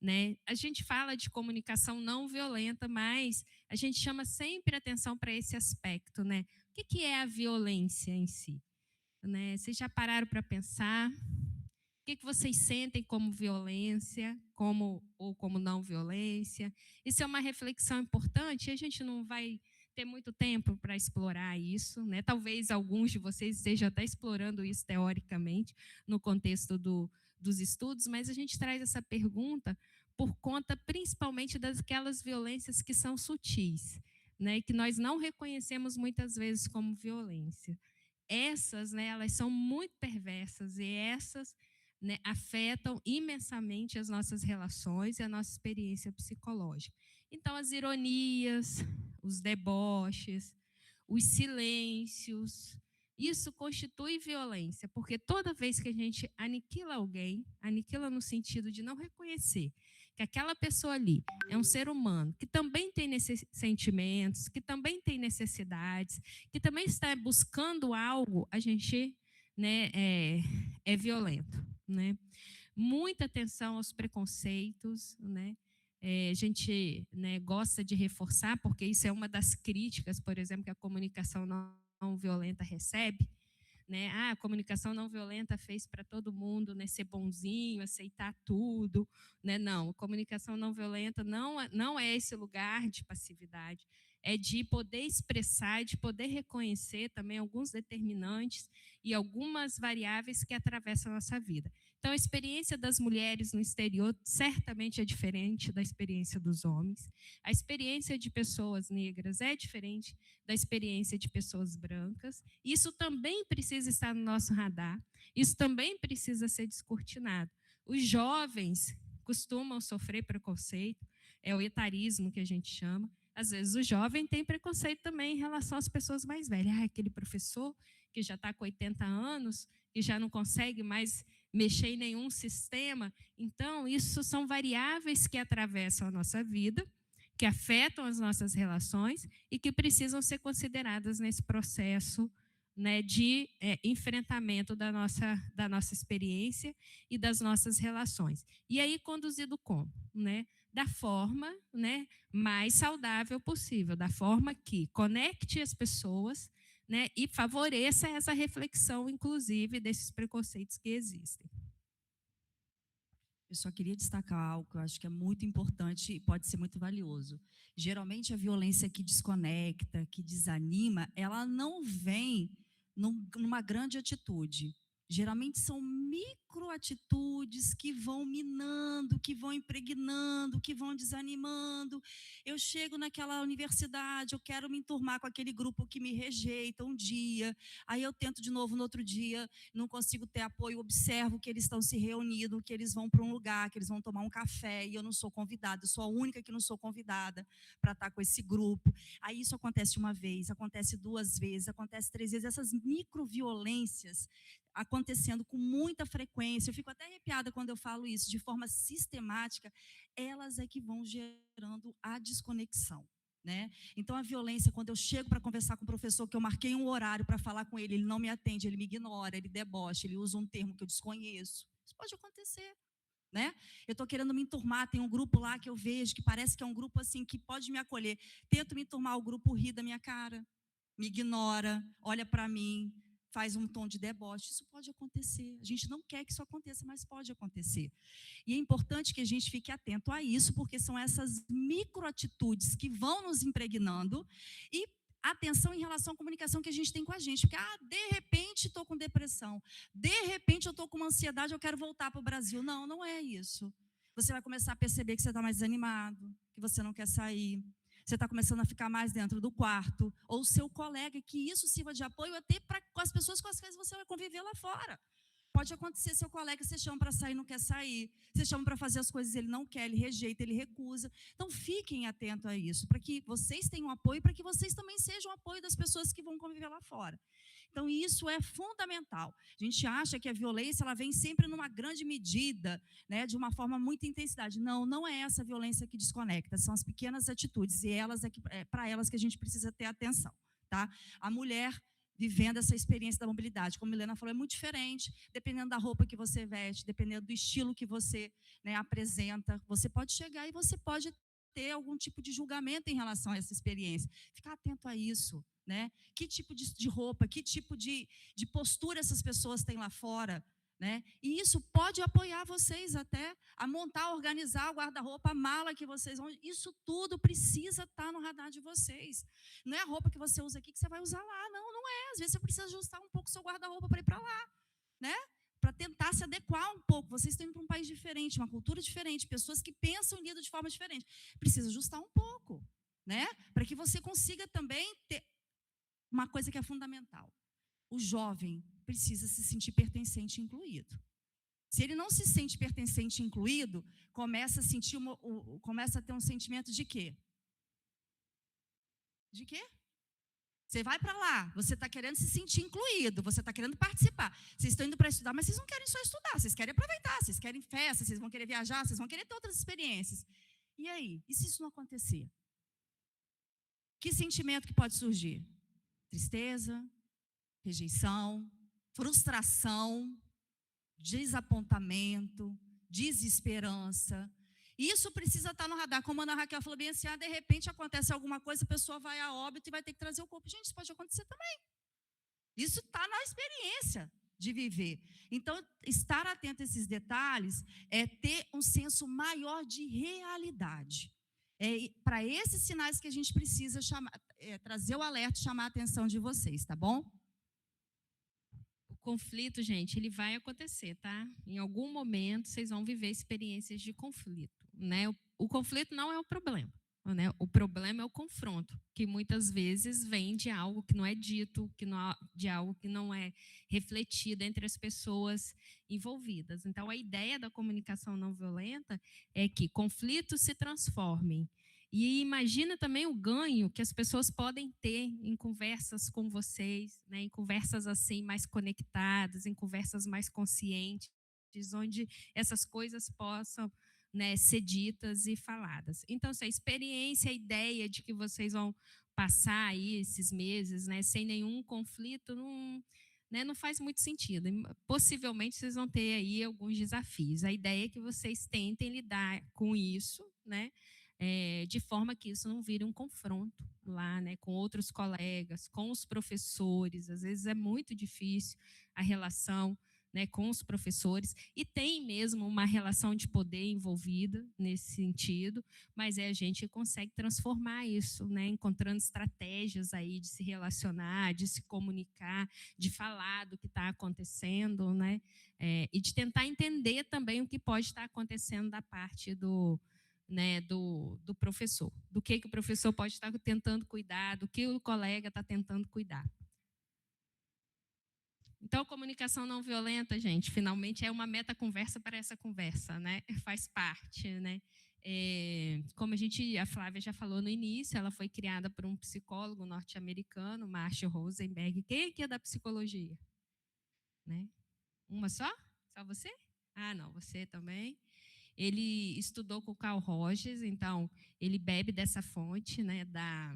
Né? A gente fala de comunicação não violenta, mas a gente chama sempre atenção para esse aspecto, né? O que é a violência em si? Né? Vocês já pararam para pensar? O que vocês sentem como violência, ou como não violência? Isso é uma reflexão importante e a gente não vai ter muito tempo para explorar isso, né? Talvez alguns de vocês estejam até explorando isso teoricamente no contexto dos estudos, mas a gente traz essa pergunta por conta principalmente daquelas violências que são sutis, né? Que nós não reconhecemos muitas vezes como violência. Essas, né, elas são muito perversas e essas, né, afetam imensamente as nossas relações e a nossa experiência psicológica. Então, as ironias, os deboches, os silêncios, isso constitui violência, porque toda vez que a gente aniquila alguém, aniquila no sentido de não reconhecer que aquela pessoa ali é um ser humano, que também tem sentimentos, que também tem necessidades, que também está buscando algo, a gente, né, é violento. Né? Muita atenção aos preconceitos, né? A gente, né, gosta de reforçar, porque isso é uma das críticas, por exemplo, que a comunicação não violenta recebe, né? A comunicação não violenta fez para todo mundo, né, ser bonzinho, aceitar tudo, né? Não, a comunicação não violenta não é esse lugar de passividade, é de poder expressar, de poder reconhecer também alguns determinantes e algumas variáveis que atravessam a nossa vida. Então, a experiência das mulheres no exterior certamente é diferente da experiência dos homens. A experiência de pessoas negras é diferente da experiência de pessoas brancas. Isso também precisa estar no nosso radar. Isso também precisa ser descortinado. Os jovens costumam sofrer preconceito, é o etarismo que a gente chama. Às vezes o jovem tem preconceito também em relação às pessoas mais velhas. Aquele professor que já está com 80 anos, que já não consegue mais mexer em nenhum sistema. Então, isso são variáveis que atravessam a nossa vida, que afetam as nossas relações e que precisam ser consideradas nesse processo, né, de enfrentamento da nossa experiência e das nossas relações. E aí, conduzido como? Né? Da forma, né, mais saudável possível, da forma que conecte as pessoas, né, e favoreça essa reflexão, inclusive, desses preconceitos que existem. Eu só queria destacar algo que eu acho que é muito importante e pode ser muito valioso. Geralmente, a violência que desconecta, que desanima, ela não vem numa grande atitude. Geralmente são microatitudes que vão minando, que vão impregnando, que vão desanimando. Eu chego naquela universidade, eu quero me enturmar com aquele grupo que me rejeita um dia, aí eu tento de novo no outro dia, não consigo ter apoio, observo que eles estão se reunindo, que eles vão para um lugar, que eles vão tomar um café, e eu não sou convidada, eu sou a única que não sou convidada para estar com esse grupo. Aí isso acontece uma vez, acontece 2 vezes, acontece 3 vezes, essas microviolências acontecendo com muita frequência, eu fico até arrepiada quando eu falo isso, de forma sistemática, elas é que vão gerando a desconexão, né? Então, a violência, quando eu chego para conversar com o professor, que eu marquei um horário para falar com ele, ele não me atende, ele me ignora, ele debocha, ele usa um termo que eu desconheço, isso pode acontecer, né? Eu estou querendo me enturmar, tem um grupo lá que eu vejo, que parece que é um grupo assim, que pode me acolher, tento me enturmar, o grupo ri da minha cara, me ignora, olha para mim, faz um tom de deboche, isso pode acontecer. A gente não quer que isso aconteça, mas pode acontecer. E é importante que a gente fique atento a isso, porque são essas microatitudes que vão nos impregnando e atenção em relação à comunicação que a gente tem com a gente. Porque, de repente, estou com depressão. De repente, eu estou com uma ansiedade, eu quero voltar para o Brasil. Não, não é isso. Você vai começar a perceber que você está mais desanimado, que você não quer sair. Você está começando a ficar mais dentro do quarto, ou o seu colega, que isso sirva de apoio até para as pessoas com as quais você vai conviver lá fora. Pode acontecer, seu colega, você chama para sair, não quer sair, você chama para fazer as coisas, ele não quer, ele rejeita, ele recusa. Então, fiquem atentos a isso, para que vocês tenham apoio, para que vocês também sejam apoio das pessoas que vão conviver lá fora. Então, isso é fundamental. A gente acha que a violência ela vem sempre numa grande medida, né, de uma forma muito intensidade. Não, não é essa violência que desconecta, são as pequenas atitudes, e para elas que a gente precisa ter atenção. Tá? A mulher vivendo essa experiência da mobilidade, como a Milena falou, é muito diferente, dependendo da roupa que você veste, dependendo do estilo que você, né, apresenta, você pode chegar e você pode ter algum tipo de julgamento em relação a essa experiência. Ficar atento a isso, né? Que tipo de roupa, que tipo de postura essas pessoas têm lá fora, né? E isso pode apoiar vocês até a montar, organizar o guarda-roupa, a mala que vocês vão. Isso tudo precisa estar no radar de vocês. Não é a roupa que você usa aqui que você vai usar lá, não, não é. Às vezes você precisa ajustar um pouco o seu guarda-roupa para ir para lá, né? Para tentar se adequar um pouco. Vocês estão indo para um país diferente, uma cultura diferente, pessoas que pensam e lidam de forma diferente. Precisa ajustar um pouco, né? Para que você consiga também ter uma coisa que é fundamental. O jovem precisa se sentir pertencente e incluído. Se ele não se sente pertencente e incluído, começa a ter um sentimento de quê? De quê? Você vai para lá, você está querendo se sentir incluído, você está querendo participar. Vocês estão indo para estudar, mas vocês não querem só estudar, vocês querem aproveitar, vocês querem festa, vocês vão querer viajar, vocês vão querer ter outras experiências. E aí? E se isso não acontecer? Que sentimento que pode surgir? Tristeza, rejeição, frustração, desapontamento, desesperança. Isso precisa estar no radar. Como a Ana Raquel falou bem assim, de repente acontece alguma coisa, a pessoa vai a óbito e vai ter que trazer o corpo. Gente, isso pode acontecer também. Isso está na experiência de viver. Então, estar atento a esses detalhes é ter um senso maior de realidade. É para esses sinais que a gente precisa trazer o alerta e chamar a atenção de vocês, tá bom? O conflito, gente, ele vai acontecer, tá? Em algum momento, vocês vão viver experiências de conflito, né? O conflito não é o problema, né? O problema é o confronto, que muitas vezes vem de algo que não é dito, de algo que não é refletido entre as pessoas envolvidas. Então, a ideia da comunicação não violenta é que conflitos se transformem. E imagina também o ganho que as pessoas podem ter em conversas com vocês, né? Em conversas assim mais conectadas, em conversas mais conscientes, onde essas coisas possam, né, ser ditas e faladas. Então, essa experiência, a ideia de que vocês vão passar aí esses meses, né, sem nenhum conflito, não faz muito sentido. Possivelmente, vocês vão ter aí alguns desafios. A ideia é que vocês tentem lidar com isso, né, de forma que isso não vire um confronto lá, né, com outros colegas, com os professores. Às vezes é muito difícil a relação, né, com os professores, e tem mesmo uma relação de poder envolvida nesse sentido, mas a gente consegue transformar isso, né, encontrando estratégias aí de se relacionar, de se comunicar, de falar do que está acontecendo, né, e de tentar entender também o que pode estar acontecendo da parte do professor, do que o professor pode estar tentando cuidar, do que o colega está tentando cuidar. Então, comunicação não violenta, gente, finalmente é uma meta-conversa para essa conversa, né? Faz parte, né? Como a Flávia já falou no início, ela foi criada por um psicólogo norte-americano, Marshall Rosenberg. Quem aqui é da psicologia? Né? Uma só? Só você? Ah, não, você também. Ele estudou com o Carl Rogers, então ele bebe dessa fonte, né, da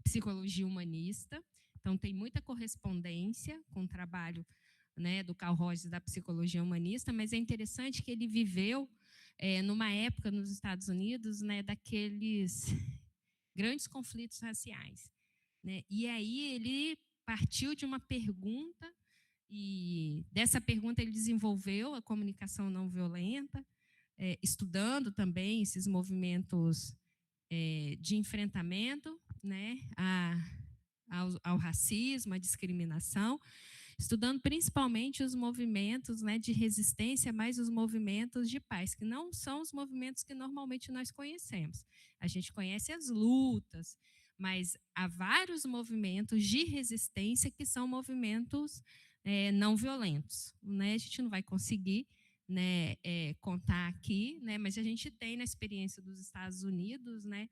psicologia humanista. Então tem muita correspondência com o trabalho, né, do Carl Rogers da psicologia humanista, mas é interessante que ele viveu numa época nos Estados Unidos, né, daqueles grandes conflitos raciais, né? E aí ele partiu de uma pergunta, e dessa pergunta ele desenvolveu a comunicação não violenta, estudando também esses movimentos de enfrentamento, né, ao racismo, à discriminação, estudando principalmente os movimentos, né, de resistência, mas os movimentos de paz, que não são os movimentos que normalmente nós conhecemos. A gente conhece as lutas, mas há vários movimentos de resistência que são movimentos não violentos, né? A gente não vai conseguir, né, contar aqui, né, mas a gente tem na experiência dos Estados Unidos, né,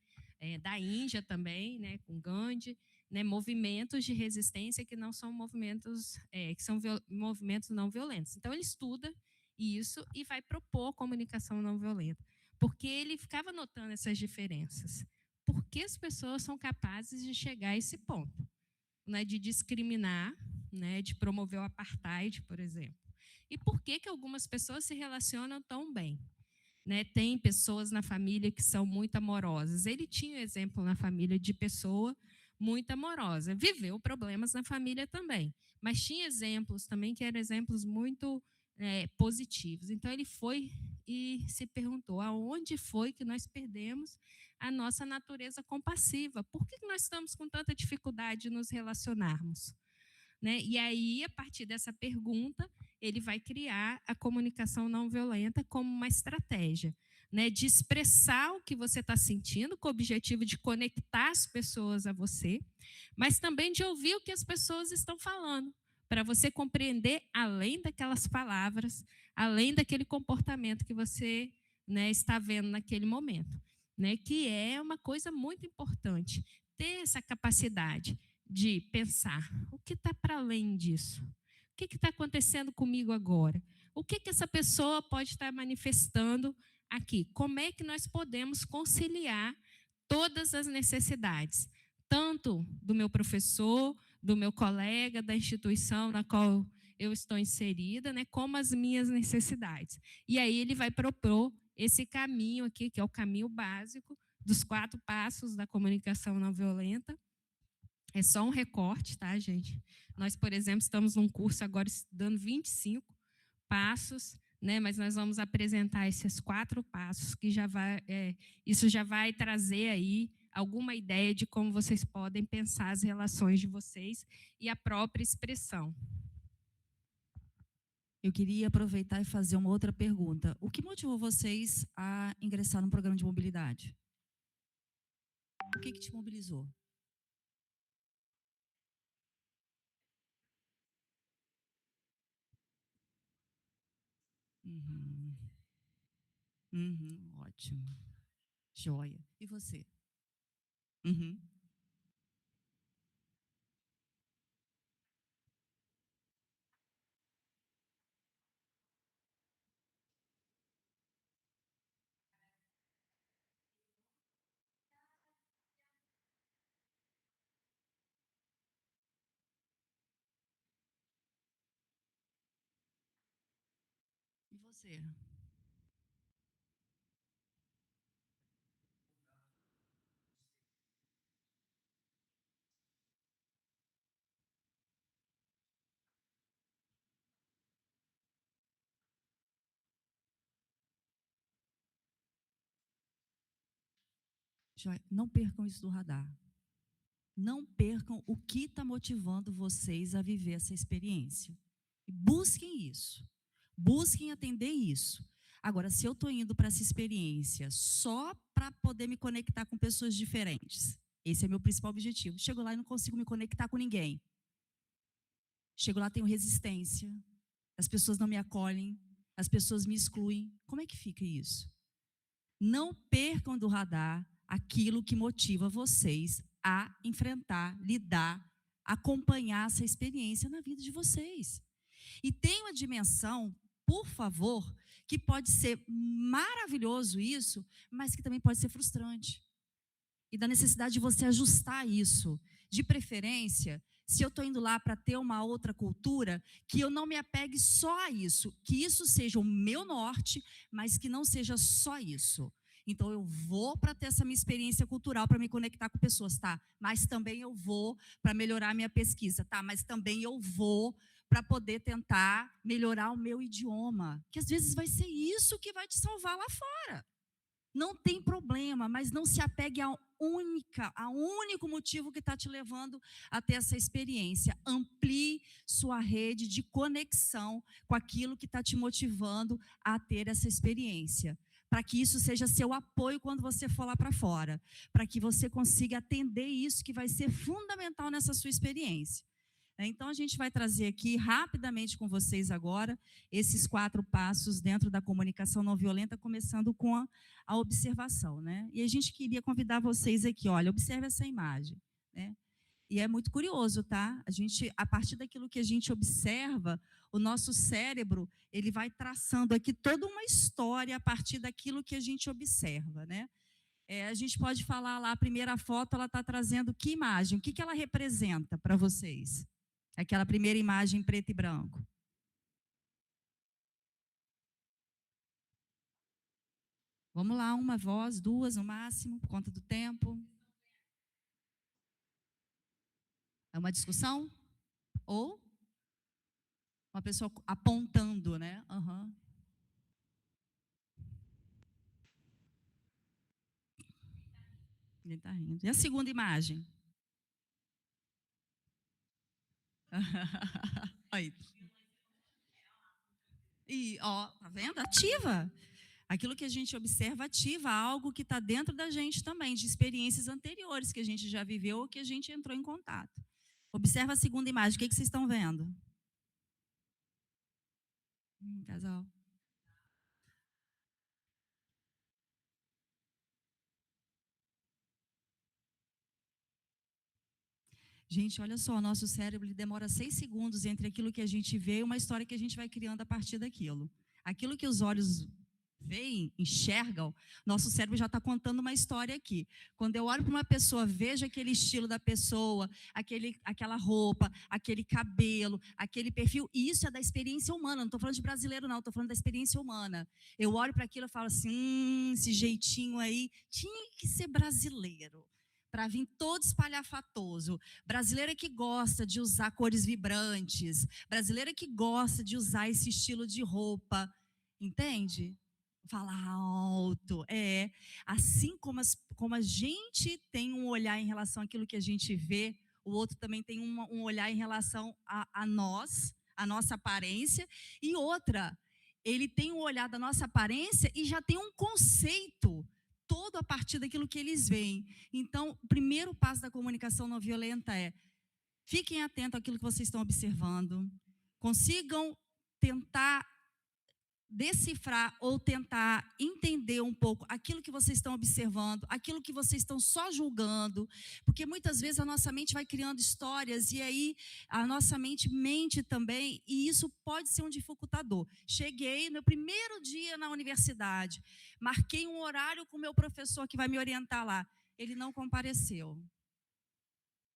da Índia também, né, com Gandhi, né, movimentos de resistência que não são movimentos, que são movimentos não violentos. Então ele estuda isso e vai propor comunicação não violenta, porque ele ficava notando essas diferenças. Por que as pessoas são capazes de chegar a esse ponto, né, de discriminar, né, de promover o apartheid, por exemplo? E por que algumas pessoas se relacionam tão bem? Né, tem pessoas na família que são muito amorosas. Ele tinha um exemplo na família de pessoa muito amorosa. Viveu problemas na família também, mas tinha exemplos também que eram exemplos muito positivos. Então, ele foi e se perguntou aonde foi que nós perdemos a nossa natureza compassiva? Por que nós estamos com tanta dificuldade de nos relacionarmos? Né? E aí, a partir dessa pergunta, ele vai criar a comunicação não violenta como uma estratégia, né, de expressar o que você está sentindo, com o objetivo de conectar as pessoas a você, mas também de ouvir o que as pessoas estão falando, para você compreender além daquelas palavras, além daquele comportamento que você, né, está vendo naquele momento, né, que é uma coisa muito importante, ter essa capacidade de pensar o que está para além disso. O que está acontecendo comigo agora? O que essa pessoa pode estar manifestando aqui? Como é que nós podemos conciliar todas as necessidades, tanto do meu professor, do meu colega, da instituição na qual eu estou inserida, né, como as minhas necessidades? E aí ele vai propor esse caminho aqui, que é o caminho básico dos 4 passos da comunicação não violenta, É só um recorte, tá, gente? Nós, por exemplo, estamos num curso agora estudando 25 passos, né? Mas nós vamos apresentar esses 4 passos que isso já vai trazer aí alguma ideia de como vocês podem pensar as relações de vocês e a própria expressão. Eu queria aproveitar e fazer uma outra pergunta. O que motivou vocês a ingressar no programa de mobilidade? O que te mobilizou? Ótimo. Joia. E você? E você? Joia. Não percam isso do radar. Não percam o que está motivando vocês a viver essa experiência. E busquem isso. Busquem atender isso. Agora, se eu estou indo para essa experiência só para poder me conectar com pessoas diferentes, esse é meu principal objetivo. Chego lá e não consigo me conectar com ninguém. Chego lá, tenho resistência. As pessoas não me acolhem. As pessoas me excluem. Como é que fica isso? Não percam do radar aquilo que motiva vocês a enfrentar, lidar, acompanhar essa experiência na vida de vocês. E tem uma dimensão, por favor, que pode ser maravilhoso isso, mas que também pode ser frustrante. E da necessidade de você ajustar isso. De preferência, se eu estou indo lá para ter uma outra cultura, que eu não me apegue só a isso, que isso seja o meu norte, mas que não seja só isso. Então, eu vou para ter essa minha experiência cultural, para me conectar com pessoas, tá? Mas também eu vou para melhorar a minha pesquisa, tá? Mas também eu vou para poder tentar melhorar o meu idioma. Que às vezes vai ser isso que vai te salvar lá fora. Não tem problema, mas não se apegue ao único motivo que está te levando a ter essa experiência. Amplie sua rede de conexão com aquilo que está te motivando a ter essa experiência. Para que isso seja seu apoio quando você for lá para fora. Para que você consiga atender isso que vai ser fundamental nessa sua experiência. Então, a gente vai trazer aqui rapidamente com vocês agora esses 4 passos dentro da comunicação não violenta, começando com a observação, né? E a gente queria convidar vocês aqui, olha, observe essa imagem, né? E é muito curioso, tá? A partir daquilo que a gente observa, o nosso cérebro, ele vai traçando aqui toda uma história a partir daquilo que a gente observa, né? A gente pode falar lá, a primeira foto, ela está trazendo que imagem? O que ela representa para vocês? Aquela primeira imagem em preto e branco. Vamos lá, uma voz, 2 no máximo, por conta do tempo. É uma discussão? Ou uma pessoa apontando, né? Ele está rindo. E a segunda imagem? Aí. E, ó, tá vendo? Ativa. Aquilo que a gente observa ativa algo que está dentro da gente também, de experiências anteriores que a gente já viveu ou que a gente entrou em contato. Observa a segunda imagem. O que vocês estão vendo? Casal. Gente, olha só, o nosso cérebro ele demora 6 segundos entre aquilo que a gente vê e uma história que a gente vai criando a partir daquilo. Aquilo que os olhos veem, enxergam, nosso cérebro já está contando uma história aqui. Quando eu olho para uma pessoa, vejo aquele estilo da pessoa, aquela roupa, aquele cabelo, aquele perfil, e isso é da experiência humana, não estou falando de brasileiro não, estou falando da experiência humana. Eu olho para aquilo e falo assim, esse jeitinho aí tinha que ser brasileiro. para vir todo espalhafatoso. Brasileira que gosta de usar cores vibrantes, brasileira que gosta de usar esse estilo de roupa, entende? Falar alto, assim como a gente tem um olhar em relação àquilo que a gente vê, o outro também tem um olhar em relação a nós, a nossa aparência, e outra, ele tem um olhar da nossa aparência e já tem um conceito todo a partir daquilo que eles veem. Então, o primeiro passo da comunicação não violenta é: fiquem atentos àquilo que vocês estão observando, consigam tentar decifrar ou tentar entender um pouco aquilo que vocês estão observando, aquilo que vocês estão só julgando, porque muitas vezes a nossa mente vai criando histórias e aí a nossa mente mente também, e isso pode ser um dificultador. Cheguei no primeiro dia na universidade, marquei um horário com o meu professor que vai me orientar lá, ele não compareceu.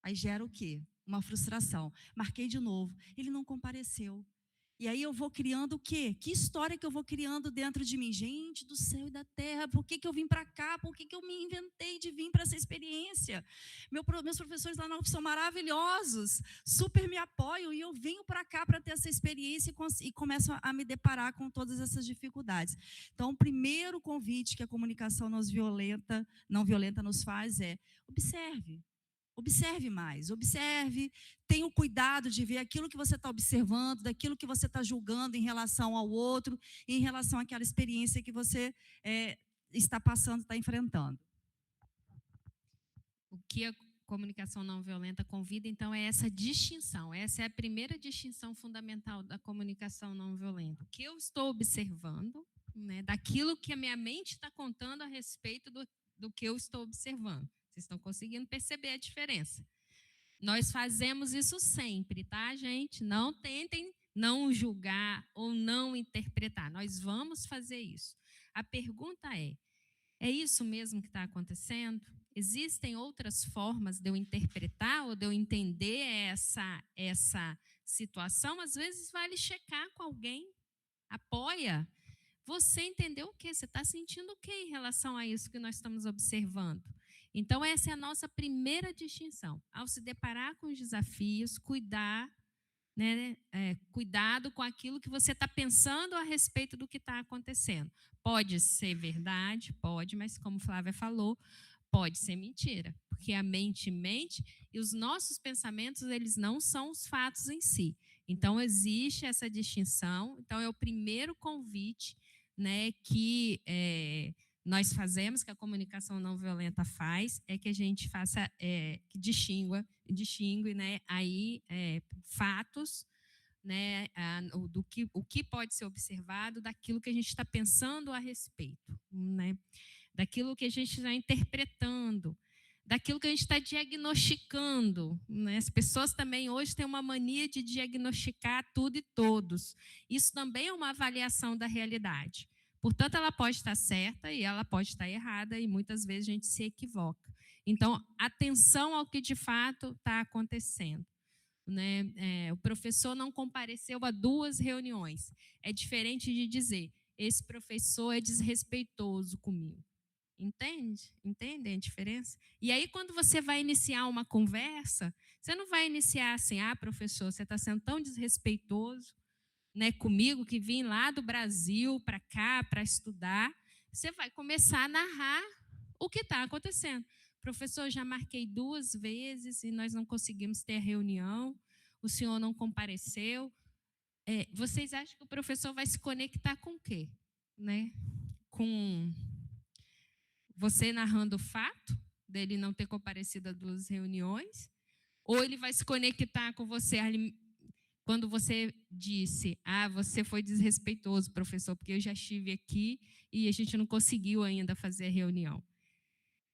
Aí gera o quê? Uma frustração. Marquei de novo, ele não compareceu. E aí eu vou criando o quê? Que história que eu vou criando dentro de mim? Gente do céu e da terra, por que eu vim para cá? Por que eu me inventei de vir para essa experiência? Meus professores lá na UF são maravilhosos, super me apoiam, e eu venho para cá para ter essa experiência e começo a me deparar com todas essas dificuldades. Então, o primeiro convite que a comunicação não violenta nos faz é: observe. Observe mais, observe, tenha o cuidado de ver aquilo que você está observando, daquilo que você está julgando em relação ao outro, em relação àquela experiência que você está passando, está enfrentando. O que a comunicação não violenta convida, então, é essa distinção. Essa é a primeira distinção fundamental da comunicação não violenta. O que eu estou observando, né, daquilo que a minha mente está contando a respeito do que eu estou observando. Vocês estão conseguindo perceber a diferença? Nós fazemos isso sempre, tá, gente? Não tentem não julgar ou não interpretar. Nós vamos fazer isso. A pergunta é isso mesmo que está acontecendo? Existem outras formas de eu interpretar ou de eu entender essa situação? Às vezes vale checar com alguém. Apoia. Você entendeu o quê? Você está sentindo o quê em relação a isso que nós estamos observando? Então, essa é a nossa primeira distinção. Ao se deparar com os desafios, cuidado com aquilo que você está pensando a respeito do que está acontecendo. Pode ser verdade, pode, mas como Flávia falou, pode ser mentira, porque a mente mente e os nossos pensamentos, eles não são os fatos em si. Então, existe essa distinção. Então, é o primeiro convite, né, que nós fazemos, que a comunicação não violenta faz, é que a gente faça, que distingue, né, aí, fatos, né, o que pode ser observado daquilo que a gente está pensando a respeito, né, daquilo que a gente está interpretando, daquilo que a gente está diagnosticando, né? As pessoas também hoje têm uma mania de diagnosticar tudo e todos. Isso também é uma avaliação da realidade. Portanto, ela pode estar certa e ela pode estar errada, e muitas vezes a gente se equivoca. Então, atenção ao que de fato está acontecendo, né? O professor não compareceu a 2 reuniões. É diferente de dizer: esse professor é desrespeitoso comigo. Entende? Entendem a diferença? E aí, quando você vai iniciar uma conversa, você não vai iniciar assim: ah, professor, você está sendo tão desrespeitoso, né, comigo, que vim lá do Brasil para cá para estudar. Você vai começar a narrar o que está acontecendo. Professor, já marquei 2 vezes e nós não conseguimos ter a reunião, o senhor não compareceu. Vocês acham que o professor vai se conectar com o quê? Né? Com você narrando o fato dele não ter comparecido a 2 reuniões? Ou ele vai se conectar com você quando você disse: ah, você foi desrespeitoso, professor, porque eu já estive aqui e a gente não conseguiu ainda fazer a reunião?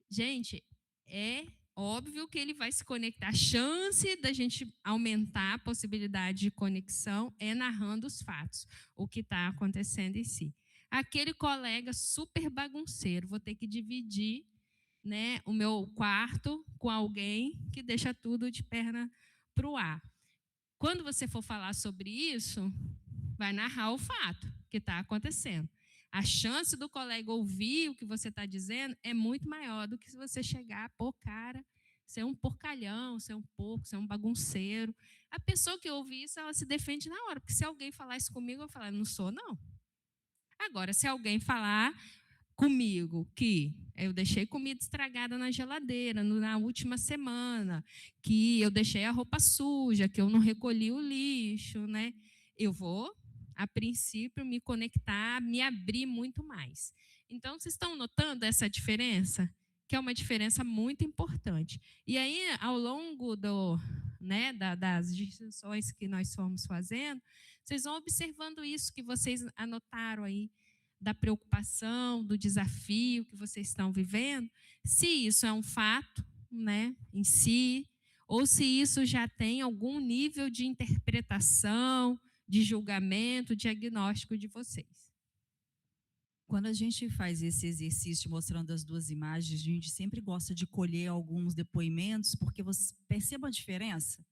Gente, é óbvio que ele vai se conectar. A chance da gente aumentar a possibilidade de conexão é narrando os fatos, o que está acontecendo em si. Aquele colega super bagunceiro, vou ter que dividir, né, o meu quarto com alguém que deixa tudo de perna para o ar. Quando você for falar sobre isso, vai narrar o fato que está acontecendo. A chance do colega ouvir o que você está dizendo é muito maior do que se você chegar, pô, cara, você é um porcalhão, você é um porco, você é um bagunceiro. A pessoa que ouve isso, ela se defende na hora, porque se alguém falar isso comigo, eu vou falar, não sou, não. Agora, se alguém falar comigo que eu deixei comida estragada na geladeira na última semana, que eu deixei a roupa suja, que eu não recolhi o lixo, né? Eu vou, a princípio, me conectar, me abrir muito mais. Então, vocês estão notando essa diferença? Que é uma diferença muito importante. E aí, ao longo das distinções que nós fomos fazendo, vocês vão observando isso que vocês anotaram aí, da preocupação, do desafio que vocês estão vivendo, se isso é um fato, né, em si, ou se isso já tem algum nível de interpretação, de julgamento, diagnóstico de vocês. Quando a gente faz esse exercício mostrando as duas imagens, a gente sempre gosta de colher alguns depoimentos, porque você perceba a diferença,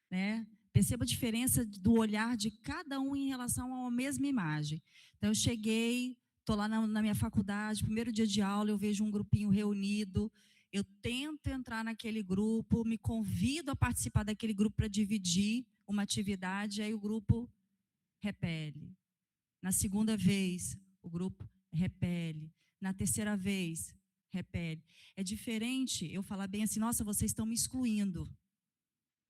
né? Perceba a diferença do olhar de cada um em relação a uma mesma imagem. Então, eu cheguei, estou lá na minha faculdade, primeiro dia de aula, eu vejo um grupinho reunido, eu tento entrar naquele grupo, me convido a participar daquele grupo para dividir uma atividade, aí o grupo repele. Na segunda vez, o grupo repele. Na terceira vez, repele. É diferente eu falar bem assim, nossa, vocês estão me excluindo.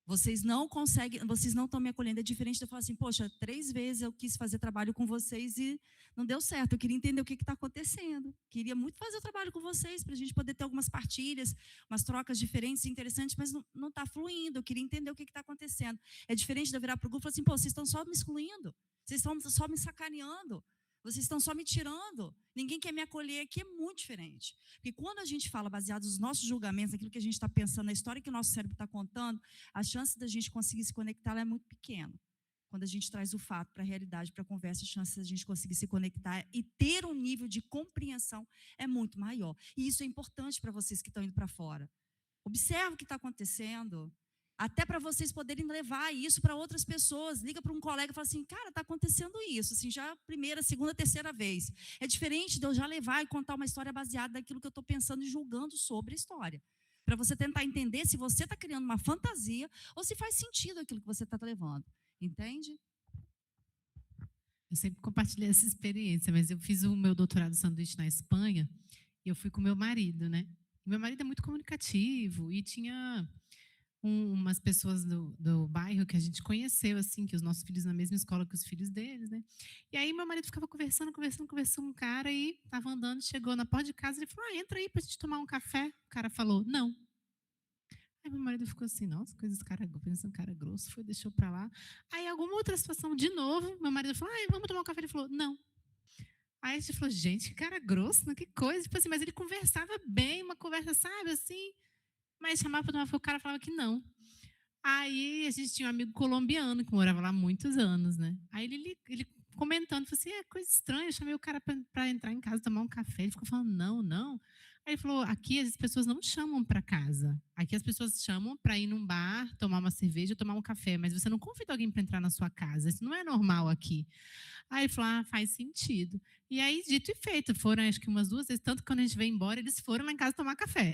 Vocês não conseguem, vocês não estão me acolhendo. É diferente de eu falar assim, poxa, 3 vezes eu quis fazer trabalho com vocês e não deu certo. Eu queria entender o que está acontecendo. Queria muito fazer o trabalho com vocês, para a gente poder ter algumas partilhas, umas trocas diferentes e interessantes, mas não está fluindo. Eu queria entender o que está acontecendo. É diferente de eu virar para o grupo e falar assim, pô, vocês estão só me excluindo. Vocês estão só me sacaneando. Vocês estão só me tirando. Ninguém quer me acolher aqui, é muito diferente. Porque quando a gente fala baseado nos nossos julgamentos, naquilo que a gente está pensando, na história que o nosso cérebro está contando, a chance da gente conseguir se conectar ela é muito pequena. Quando a gente traz o fato para a realidade, para a conversa, a chance da gente conseguir se conectar e ter um nível de compreensão é muito maior. E isso é importante para vocês que estão indo para fora. Observe o que está acontecendo. Até para vocês poderem levar isso para outras pessoas. Liga para um colega e fala assim, cara, está acontecendo isso, assim, já a primeira, segunda, terceira vez. É diferente de eu já levar e contar uma história baseada naquilo que eu estou pensando e julgando sobre a história. Para você tentar entender se você está criando uma fantasia ou se faz sentido aquilo que você está levando. Entende? Eu sempre compartilhei essa experiência, mas eu fiz o meu doutorado de sanduíche na Espanha e eu fui com meu marido, né? Meu marido é muito comunicativo e tinha umas pessoas do bairro que a gente conheceu, assim, que os nossos filhos na mesma escola que os filhos deles, né? E aí meu marido ficava conversando com um cara e estava andando, chegou na porta de casa e ele falou, entra aí pra gente tomar um café. O cara falou, não. Aí meu marido ficou assim, nossa, coisa desse cara, pensando cara grosso, foi, deixou pra lá. Aí alguma outra situação, de novo, meu marido falou, vamos tomar um café. Ele falou, não. Aí a gente falou, gente, que cara grosso, né? Que coisa. Tipo assim, mas ele conversava bem, uma conversa, sabe, assim... Mas chamava para tomar, o cara falava que não. Aí a gente tinha um amigo colombiano que morava lá há muitos anos, né? Aí ele comentando, falou assim, é coisa estranha, eu chamei o cara para entrar em casa tomar um café. Ele ficou falando, não. Aí ele falou, aqui as pessoas não chamam para casa. Aqui as pessoas chamam para ir num bar, tomar uma cerveja, tomar um café, mas você não convida alguém para entrar na sua casa. Isso não é normal aqui. Aí ele falou, faz sentido. E aí, dito e feito, foram acho que umas 2 vezes, tanto que quando a gente veio embora, eles foram lá em casa tomar café.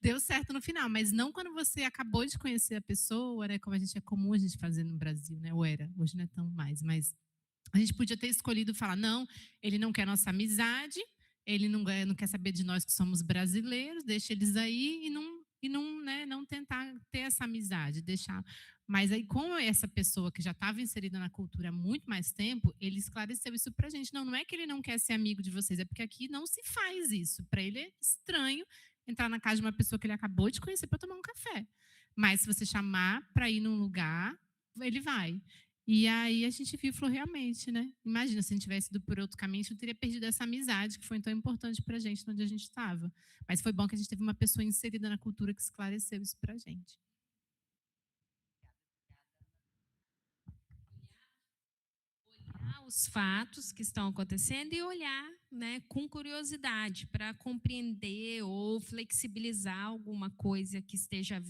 Deu certo no final, mas não quando você acabou de conhecer a pessoa, né? Como é comum a gente fazer no Brasil, né? Ou era, hoje não é tão mais, mas a gente podia ter escolhido falar, não, ele não quer nossa amizade, ele não quer saber de nós que somos brasileiros, deixa eles aí e não tentar ter essa amizade, deixar. Mas aí, com essa pessoa que já estava inserida na cultura há muito mais tempo, ele esclareceu isso pra gente. Não é que ele não quer ser amigo de vocês, é porque aqui não se faz isso. Para ele é estranho entrar na casa de uma pessoa que ele acabou de conhecer para tomar um café. Mas se você chamar para ir num lugar, ele vai. E aí a gente viu e falou, realmente, né? Imagina, se a gente tivesse ido por outro caminho, a gente não teria perdido essa amizade que foi tão importante para a gente onde a gente estava. Mas foi bom que a gente teve uma pessoa inserida na cultura que esclareceu isso para a gente. Olhar os fatos que estão acontecendo e olhar, né, com curiosidade para compreender ou flexibilizar alguma coisa que esteja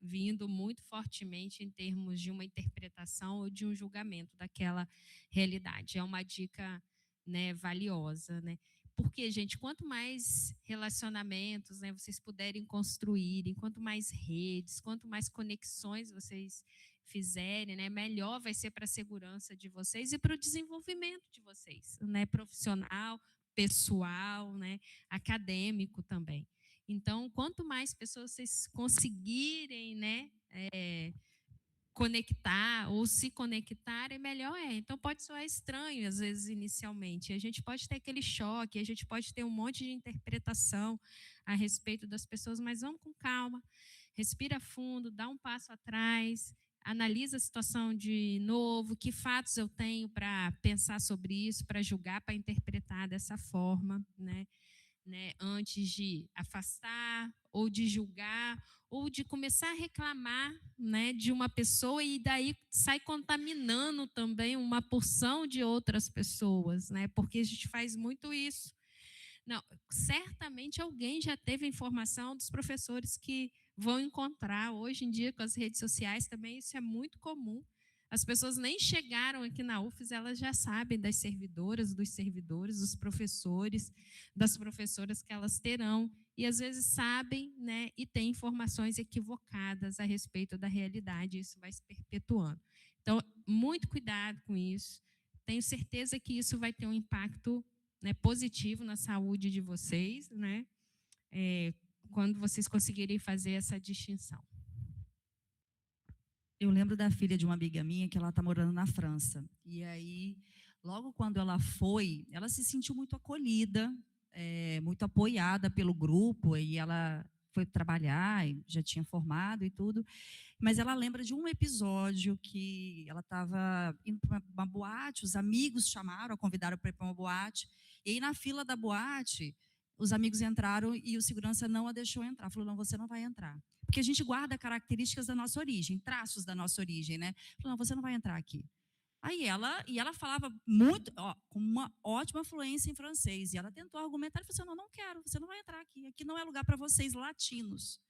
vindo muito fortemente em termos de uma interpretação ou de um julgamento daquela realidade. É uma dica, né, valiosa, né? Porque, gente, quanto mais relacionamentos, né, vocês puderem construírem, quanto mais redes, quanto mais conexões vocês fizerem, né, melhor vai ser para a segurança de vocês e para o desenvolvimento de vocês, né, profissional, pessoal, né, acadêmico também. Então, quanto mais pessoas vocês conseguirem, né, conectar ou se conectarem, melhor é. Então, pode soar estranho, às vezes, inicialmente. A gente pode ter aquele choque, a gente pode ter um monte de interpretação a respeito das pessoas, mas vamos com calma, respira fundo, dá um passo atrás, analisa a situação de novo, que fatos eu tenho para pensar sobre isso, para julgar, para interpretar dessa forma, né, antes de afastar, ou de julgar, ou de começar a reclamar, né, de uma pessoa e daí sai contaminando também uma porção de outras pessoas, né, porque a gente faz muito isso. Não, certamente alguém já teve informação dos professores que vão encontrar. Hoje em dia, com as redes sociais também, isso é muito comum. As pessoas nem chegaram aqui na UFES, elas já sabem das servidoras, dos servidores, dos professores, das professoras que elas terão, e às vezes sabem, né, e têm informações equivocadas a respeito da realidade, isso vai se perpetuando. Então, muito cuidado com isso. Tenho certeza que isso vai ter um impacto, né, positivo na saúde de vocês, né, quando vocês conseguirem fazer essa distinção. Eu lembro da filha de uma amiga minha que ela está morando na França. E aí, logo quando ela foi, ela se sentiu muito acolhida, muito apoiada pelo grupo, e ela foi trabalhar, e já tinha formado e tudo. Mas ela lembra de um episódio que ela estava indo para uma boate, os amigos chamaram, a convidaram para ir para uma boate, e aí na fila da boate, os amigos entraram e o segurança não a deixou entrar. Falou, não, você não vai entrar. Porque a gente guarda características da nossa origem, traços da nossa origem, né? Falou, não, você não vai entrar aqui. Aí ela falava muito, com uma ótima fluência em francês, e ela tentou argumentar, e falou assim, não, não quero, você não vai entrar aqui não é lugar para vocês latinos.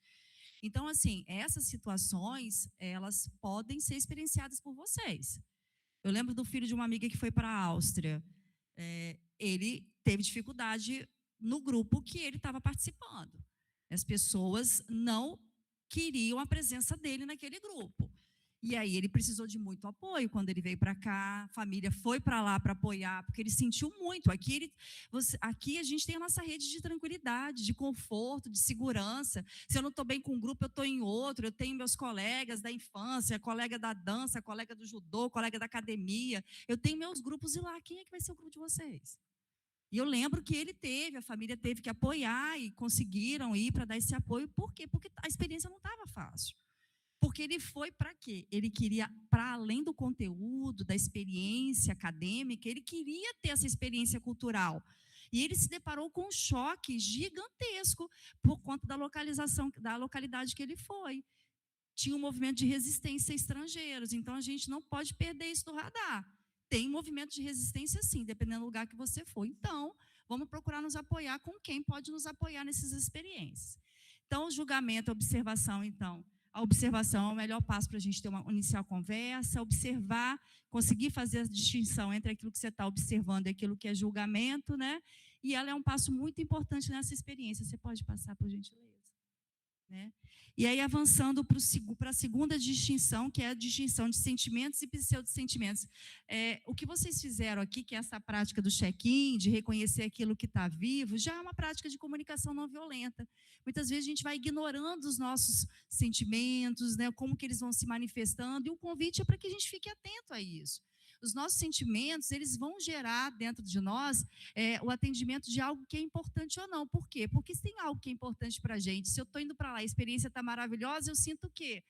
Então, assim, essas situações, elas podem ser experienciadas por vocês. Eu lembro do filho de uma amiga que foi para a Áustria. Ele teve dificuldade no grupo que ele estava participando. As pessoas não queriam a presença dele naquele grupo. E aí ele precisou de muito apoio quando ele veio para cá, a família foi para lá para apoiar, porque ele sentiu muito. Aqui a gente tem a nossa rede de tranquilidade, de conforto, de segurança. Se eu não estou bem com um grupo, eu estou em outro, eu tenho meus colegas da infância, colega da dança, colega do judô, colega da academia, eu tenho meus grupos, e lá, quem é que vai ser o grupo de vocês? E eu lembro que a família teve que apoiar e conseguiram ir para dar esse apoio. Por quê? Porque a experiência não estava fácil. Porque ele foi para quê? Ele queria, para além do conteúdo, da experiência acadêmica, ele queria ter essa experiência cultural. E ele se deparou com um choque gigantesco por conta da localização, da localidade que ele foi. Tinha um movimento de resistência a estrangeiros, então a gente não pode perder isso do radar. Tem movimento de resistência, sim, dependendo do lugar que você for. Então, vamos procurar nos apoiar com quem pode nos apoiar nessas experiências. Então, o julgamento, a observação, então. A observação é o melhor passo para a gente ter iniciar a conversa, observar, conseguir fazer a distinção entre aquilo que você está observando e aquilo que é julgamento, né? E ela é um passo muito importante nessa experiência. Você pode passar, por gentileza? Né? E aí, avançando para a segunda distinção, que é a distinção de sentimentos e pseudo-sentimentos. O que vocês fizeram aqui, que é essa prática do check-in, de reconhecer aquilo que está vivo, já é uma prática de comunicação não violenta. Muitas vezes a gente vai ignorando os nossos sentimentos, né, como que eles vão se manifestando, e o convite é para que a gente fique atento a isso. Os nossos sentimentos, eles vão gerar dentro de nós o atendimento de algo que é importante ou não. Por quê? Porque se tem algo que é importante para a gente, se eu estou indo para lá, a experiência está maravilhosa, eu sinto o quê?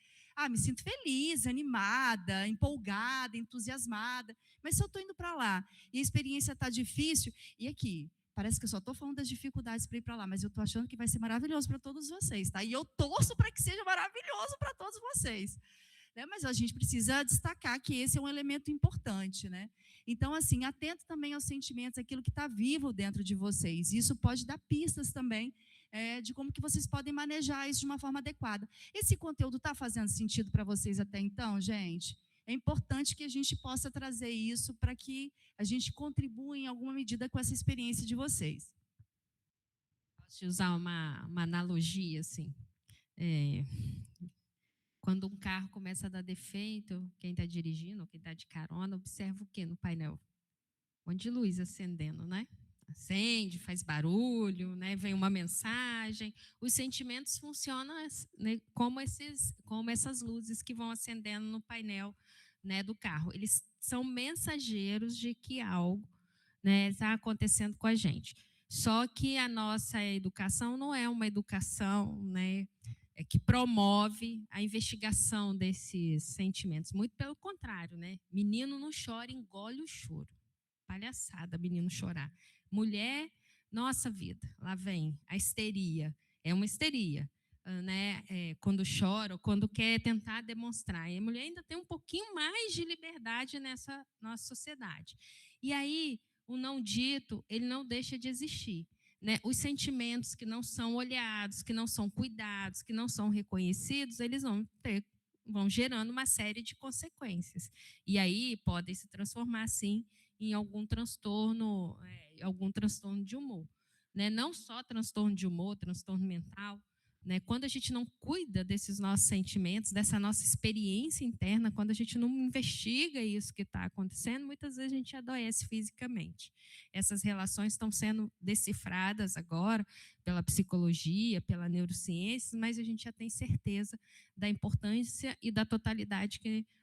Me sinto feliz, animada, empolgada, entusiasmada. Mas se eu estou indo para lá e a experiência está difícil, e aqui? Parece que eu só estou falando das dificuldades para ir para lá, mas eu estou achando que vai ser maravilhoso para todos vocês, tá? E eu torço para que seja maravilhoso para todos vocês. Mas a gente precisa destacar que esse é um elemento importante, né? Então, assim, atento também aos sentimentos, aquilo que está vivo dentro de vocês. Isso pode dar pistas também de como que vocês podem manejar isso de uma forma adequada. Esse conteúdo está fazendo sentido para vocês até então, gente? é importante que a gente possa trazer isso para que a gente contribua em alguma medida com essa experiência de vocês. Posso usar uma analogia, assim. Quando um carro começa a dar defeito, quem está dirigindo, quem está de carona, observa o quê no painel? Um monte de luz acendendo, né? Acende, faz barulho, né? Vem uma mensagem. Os sentimentos funcionam, né, como essas luzes que vão acendendo no painel, né, do carro. Eles são mensageiros de que algo, né, está acontecendo com a gente. Só que a nossa educação não é uma educação, né, que promove a investigação desses sentimentos. Muito pelo contrário, né? Menino não chora, engole o choro. Palhaçada, menino chorar. Mulher, nossa vida, lá vem a histeria. É uma histeria, né? Quando chora ou quando quer tentar demonstrar. E a mulher ainda tem um pouquinho mais de liberdade nessa nossa sociedade. E aí, o não dito, ele não deixa de existir. Né? Os sentimentos que não são olhados, que não são cuidados, que não são reconhecidos, eles vão gerando uma série de consequências. E aí podem se transformar, sim, em algum transtorno de humor. Né? Não só transtorno de humor, transtorno mental. Né? Quando a gente não cuida desses nossos sentimentos, dessa nossa experiência interna, quando a gente não investiga isso que está acontecendo, muitas vezes a gente adoece fisicamente. Essas relações estão sendo decifradas agora pela psicologia, pela neurociência, mas a gente já tem certeza da importância e da totalidade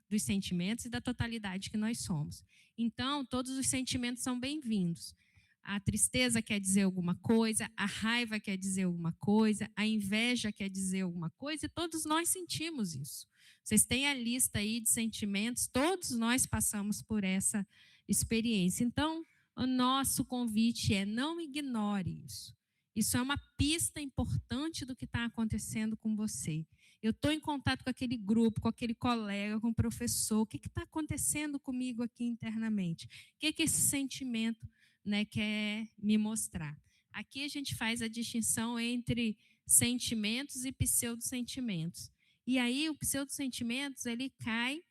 dos sentimentos e da totalidade que nós somos. Então, todos os sentimentos são bem-vindos. A tristeza quer dizer alguma coisa, a raiva quer dizer alguma coisa, a inveja quer dizer alguma coisa, e todos nós sentimos isso. Vocês têm a lista aí de sentimentos, todos nós passamos por essa experiência. Então, o nosso convite é: não ignore isso. Isso é uma pista importante do que está acontecendo com você. Eu estou em contato com aquele grupo, com aquele colega, com o professor. O que está acontecendo comigo aqui internamente? O que esse sentimento, né, quer me mostrar? Aqui a gente faz a distinção entre sentimentos e pseudo-sentimentos. E aí o pseudo-sentimentos, ele cai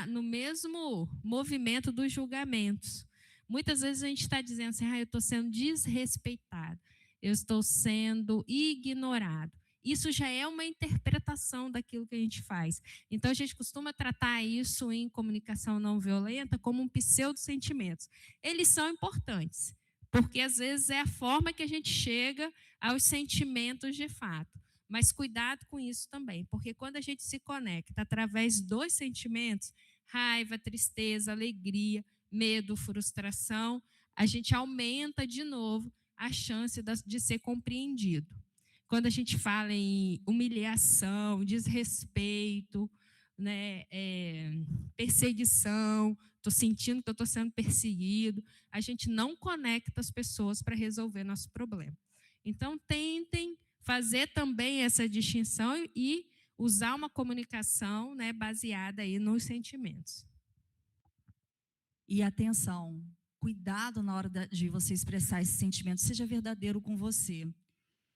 no mesmo movimento dos julgamentos. Muitas vezes a gente está dizendo assim: eu estou sendo desrespeitado, eu estou sendo ignorado. Isso já é uma interpretação daquilo que a gente faz. Então, a gente costuma tratar isso em comunicação não violenta como um pseudo-sentimentos. Eles são importantes, porque às vezes é a forma que a gente chega aos sentimentos de fato. Mas cuidado com isso também, porque quando a gente se conecta através dos sentimentos, raiva, tristeza, alegria, medo, frustração, a gente aumenta de novo a chance de ser compreendido. Quando a gente fala em humilhação, desrespeito, né, perseguição, estou sentindo que eu estou sendo perseguido, a gente não conecta as pessoas para resolver nosso problema. Então, tentem fazer também essa distinção e usar uma comunicação, né, baseada aí nos sentimentos. E atenção, cuidado na hora de você expressar esse sentimento, seja verdadeiro com você.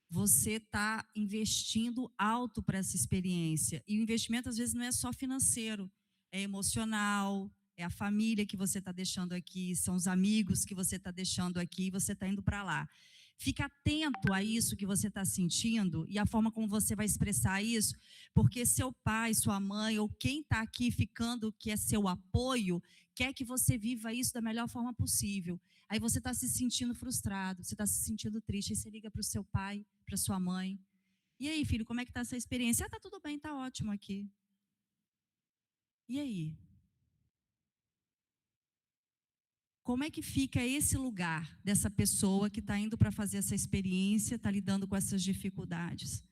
Você está investindo alto para essa experiência. E o investimento, às vezes, não é só financeiro, é emocional, é a família que você está deixando aqui, são os amigos que você está deixando aqui e você está indo para lá. Fica atento a isso que você está sentindo e a forma como você vai expressar isso, porque seu pai, sua mãe ou quem está aqui ficando, que é seu apoio, quer que você viva isso da melhor forma possível. Aí você está se sentindo frustrado, você está se sentindo triste, aí você liga para o seu pai, para sua mãe. E aí, filho, como é que está essa experiência? Está tudo bem, está ótimo aqui. E aí? Como é que fica esse lugar dessa pessoa que está indo para fazer essa experiência, está lidando com essas dificuldades?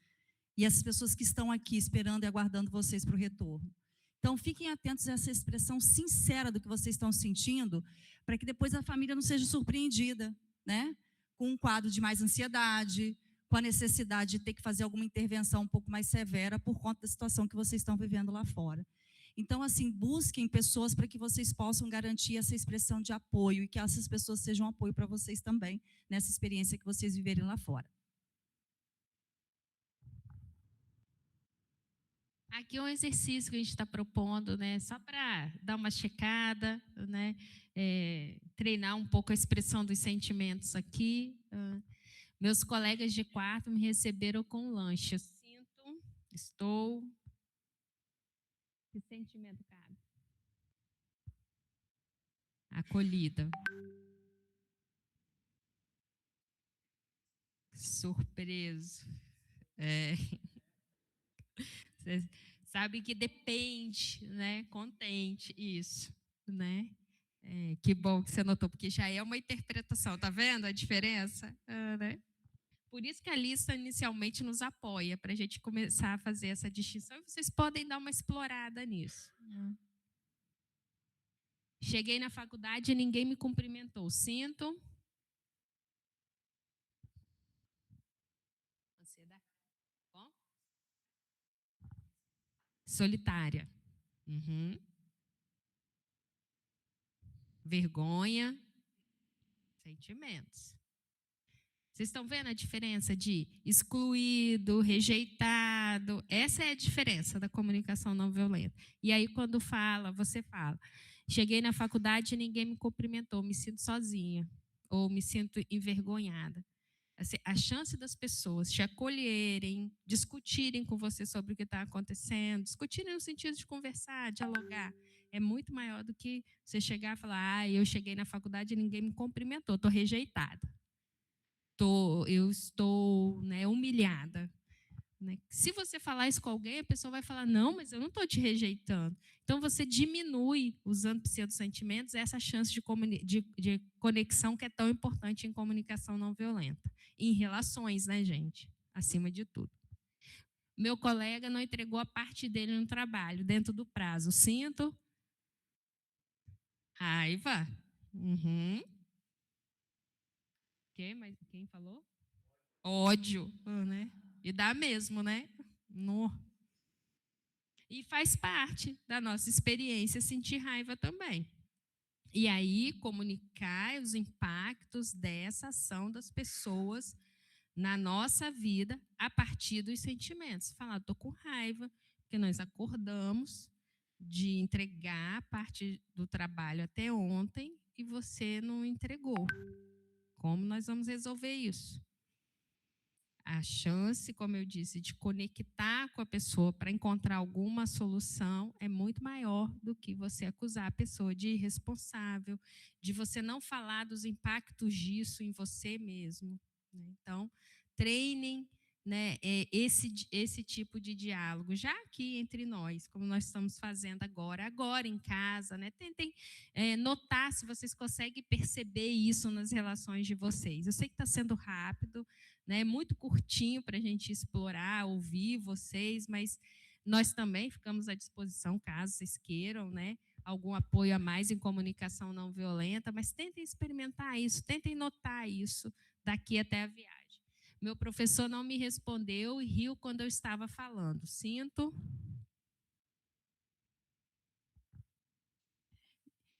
E essas pessoas que estão aqui esperando e aguardando vocês para o retorno. Então, fiquem atentos a essa expressão sincera do que vocês estão sentindo, para que depois a família não seja surpreendida, né? Com um quadro de mais ansiedade, com a necessidade de ter que fazer alguma intervenção um pouco mais severa por conta da situação que vocês estão vivendo lá fora. Então, assim, busquem pessoas para que vocês possam garantir essa expressão de apoio e que essas pessoas sejam um apoio para vocês também, nessa experiência que vocês viverem lá fora. Aqui é um exercício que a gente está propondo, né? Só para dar uma checada, né? Treinar um pouco a expressão dos sentimentos aqui. Meus colegas de quarto me receberam com lanche. Eu sinto, estou. Que sentimento cabe? Acolhida. Surpreso. Você sabe que depende, né? Contente, isso, né? Que bom que você notou, porque já é uma interpretação, tá vendo a diferença? Né? Por isso que a lista inicialmente nos apoia, para a gente começar a fazer essa distinção, e vocês podem dar uma explorada nisso. Cheguei na faculdade e ninguém me cumprimentou. Sinto. Ansiedade. Bom? Solitária. Vergonha. Sentimentos. Vocês estão vendo a diferença de excluído, rejeitado? Essa é a diferença da comunicação não violenta. E aí, quando você fala, cheguei na faculdade e ninguém me cumprimentou, me sinto sozinha, ou me sinto envergonhada. Assim, a chance das pessoas te acolherem, discutirem com você sobre o que está acontecendo, discutirem no sentido de conversar, dialogar, é muito maior do que você chegar e falar, eu cheguei na faculdade e ninguém me cumprimentou, estou rejeitada. Eu estou, né, humilhada. Né? Se você falar isso com alguém, a pessoa vai falar, não, mas eu não estou te rejeitando. Então, você diminui, usando pseudosentimentos, essa chance de conexão que é tão importante em comunicação não violenta. Em relações, né, gente? Acima de tudo. Meu colega não entregou a parte dele no trabalho, dentro do prazo. Sinto. Raiva. Quem falou? Ódio, né? E dá mesmo, né? No. E faz parte da nossa experiência sentir raiva também. E aí, comunicar os impactos dessa ação das pessoas na nossa vida a partir dos sentimentos. Falar, estou com raiva, porque nós acordamos de entregar a parte do trabalho até ontem e você não entregou. Como nós vamos resolver isso? A chance, como eu disse, de conectar com a pessoa para encontrar alguma solução é muito maior do que você acusar a pessoa de irresponsável, de você não falar dos impactos disso em você mesmo. Então, treinem, né, esse tipo de diálogo, já aqui entre nós, como nós estamos fazendo agora em casa, né? Tentem notar se vocês conseguem perceber isso nas relações de vocês. Eu sei que está sendo rápido, né, muito curtinho para a gente explorar, ouvir vocês, mas nós também ficamos à disposição, caso vocês queiram, né, algum apoio a mais em comunicação não violenta, mas tentem experimentar isso, tentem notar isso daqui até a viagem. Meu professor não me respondeu e riu quando eu estava falando. Sinto.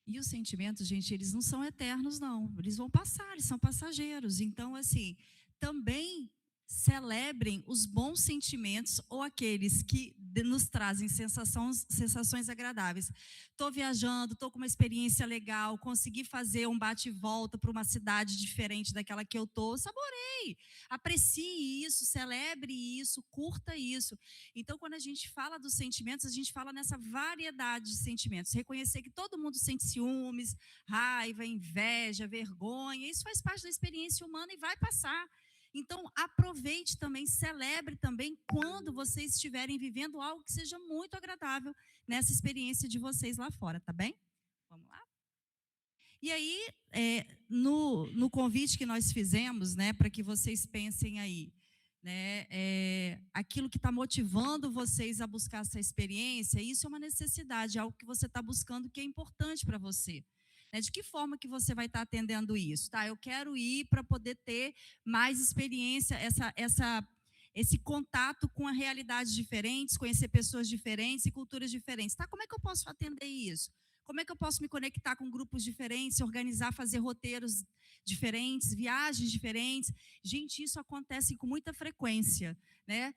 E os sentimentos, gente, eles não são eternos, não. Eles vão passar, eles são passageiros. Então, assim, também celebrem os bons sentimentos ou aqueles que nos trazem sensações agradáveis. Estou viajando, estou com uma experiência legal, consegui fazer um bate e volta para uma cidade diferente daquela que eu estou, saborei, aprecie isso, celebre isso, curta isso. Então, quando a gente fala dos sentimentos, a gente fala nessa variedade de sentimentos. Reconhecer que todo mundo sente ciúmes, raiva, inveja, vergonha, isso faz parte da experiência humana e vai passar. Então, aproveite também, celebre também quando vocês estiverem vivendo algo que seja muito agradável nessa experiência de vocês lá fora, tá bem? Vamos lá? E aí, no convite que nós fizemos, né, para que vocês pensem aí, né, aquilo que está motivando vocês a buscar essa experiência, isso é uma necessidade, algo que você está buscando que é importante para você. De que forma que você vai estar atendendo isso? Tá, eu quero ir para poder ter mais experiência, esse contato com realidades diferentes, conhecer pessoas diferentes e culturas diferentes. Tá, como é que eu posso atender isso? Como é que eu posso me conectar com grupos diferentes, organizar, fazer roteiros diferentes, viagens diferentes? Gente, isso acontece com muita frequência, né?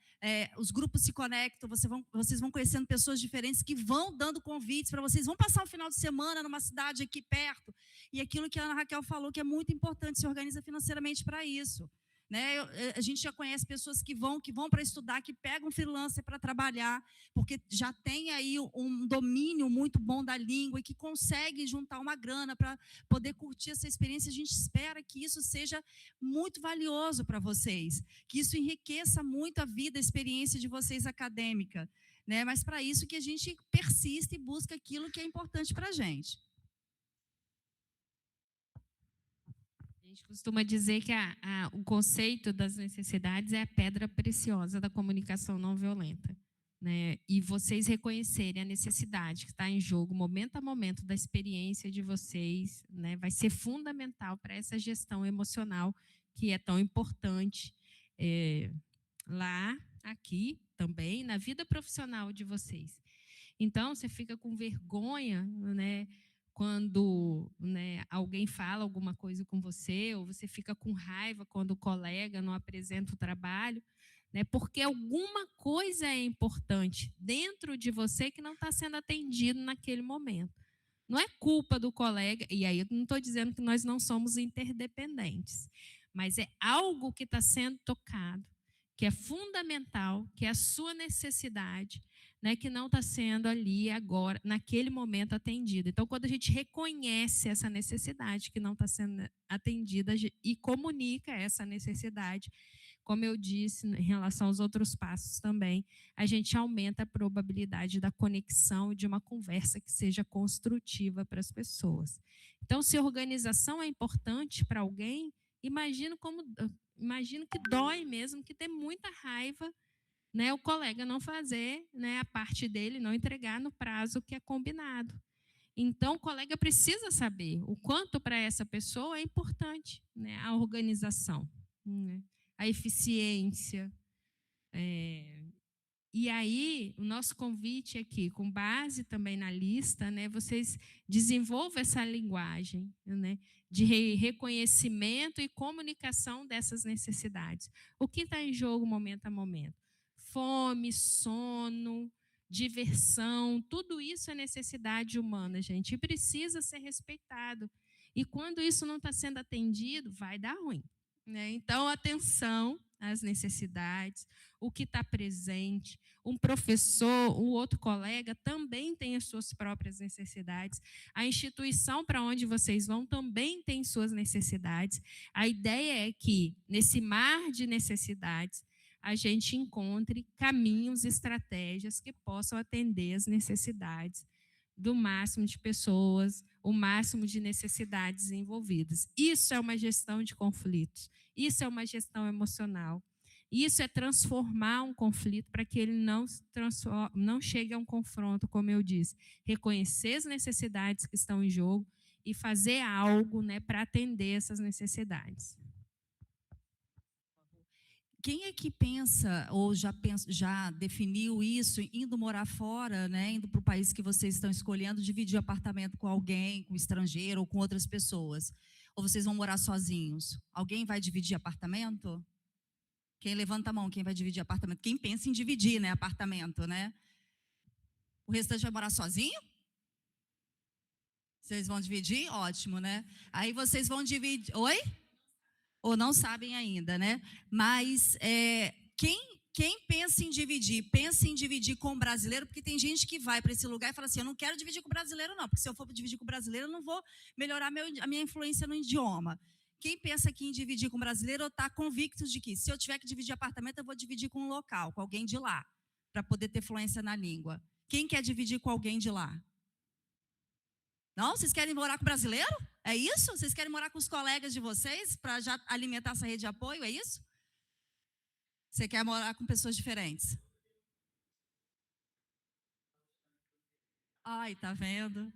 Os grupos se conectam, vocês vão conhecendo pessoas diferentes que vão dando convites para vocês. Vão passar um final de semana numa cidade aqui perto. E aquilo que a Ana Raquel falou, que é muito importante, se organiza financeiramente para isso. Né? A gente já conhece pessoas que vão para estudar, que pegam freelancer para trabalhar, porque já tem aí um domínio muito bom da língua e que conseguem juntar uma grana para poder curtir essa experiência. A gente espera que isso seja muito valioso para vocês, que isso enriqueça muito a vida, a experiência de vocês acadêmica. Né? Mas para isso que a gente persiste e busca aquilo que é importante para a gente. A gente costuma dizer que o conceito das necessidades é a pedra preciosa da comunicação não violenta. Né? E vocês reconhecerem a necessidade que está em jogo, momento a momento da experiência de vocês, né? Vai ser fundamental para essa gestão emocional que é tão importante lá, aqui também, na vida profissional de vocês. Então, você fica com vergonha, né? Quando, né, alguém fala alguma coisa com você, ou você fica com raiva quando o colega não apresenta o trabalho, né, porque alguma coisa é importante dentro de você que não está sendo atendido naquele momento. Não é culpa do colega, e aí eu não estou dizendo que nós não somos interdependentes, mas é algo que está sendo tocado, que é fundamental, que é a sua necessidade, né, que não está sendo ali agora, naquele momento, atendida. Então, quando a gente reconhece essa necessidade que não está sendo atendida e comunica essa necessidade, como eu disse em relação aos outros passos também, a gente aumenta a probabilidade da conexão e de uma conversa que seja construtiva para as pessoas. Então, se a organização é importante para alguém, imagino que dói mesmo, que tem muita raiva, né, o colega não fazer, né, a parte dele, não entregar no prazo que é combinado. Então, o colega precisa saber o quanto para essa pessoa é importante, né, a organização, né, a eficiência. E aí, o nosso convite aqui, com base também na lista, né, vocês desenvolvam essa linguagem, né, de reconhecimento e comunicação dessas necessidades. O que está em jogo momento a momento? Fome, sono, diversão, tudo isso é necessidade humana, gente, e precisa ser respeitado. E quando isso não está sendo atendido, vai dar ruim. Né? Então, atenção às necessidades, o que está presente. Um professor, o outro colega também tem as suas próprias necessidades. A instituição para onde vocês vão também tem suas necessidades. A ideia é que, nesse mar de necessidades, a gente encontre caminhos, estratégias que possam atender as necessidades do máximo de pessoas, o máximo de necessidades envolvidas. Isso é uma gestão de conflitos, isso é uma gestão emocional, isso é transformar um conflito para que ele não chegue a um confronto, como eu disse. Reconhecer as necessidades que estão em jogo e fazer algo, né, para atender essas necessidades. Quem é que pensa ou já definiu isso, indo morar fora, né, indo para o país que vocês estão escolhendo, dividir apartamento com alguém, com estrangeiro ou com outras pessoas? Ou vocês vão morar sozinhos? Alguém vai dividir apartamento? Quem levanta a mão, quem vai dividir apartamento? Quem pensa em dividir, né, apartamento, né? O restante vai morar sozinho? Vocês vão dividir? Ótimo, né? Aí vocês vão dividir... Oi? Ou não sabem ainda, né? Mas quem pensa em dividir com o brasileiro, porque tem gente que vai para esse lugar e fala assim, eu não quero dividir com o brasileiro não, porque se eu for dividir com o brasileiro, eu não vou melhorar a minha influência no idioma. Quem pensa aqui em dividir com o brasileiro, está convicto de que se eu tiver que dividir apartamento, eu vou dividir com um local, com alguém de lá, para poder ter fluência na língua. Quem quer dividir com alguém de lá? Não? Vocês querem morar com o brasileiro? É isso? Vocês querem morar com os colegas de vocês para já alimentar essa rede de apoio? É isso? Você quer morar com pessoas diferentes? Ai, tá vendo?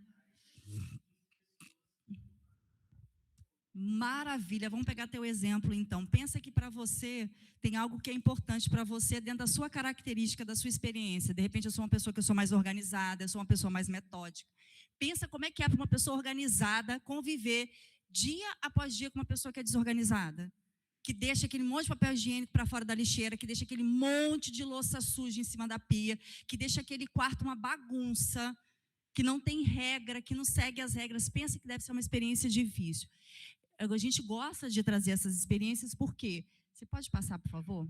Maravilha, vamos pegar teu exemplo então. Pensa que para você tem algo que é importante para você dentro da sua característica, da sua experiência. De repente eu sou uma pessoa que eu sou mais organizada, eu sou uma pessoa mais metódica. Pensa como é que é para uma pessoa organizada conviver dia após dia com uma pessoa que é desorganizada, que deixa aquele monte de papel higiênico para fora da lixeira, que deixa aquele monte de louça suja em cima da pia, que deixa aquele quarto uma bagunça, que não tem regra, que não segue as regras. Pensa que deve ser uma experiência difícil. A gente gosta de trazer essas experiências, por quê? Você pode passar, por favor?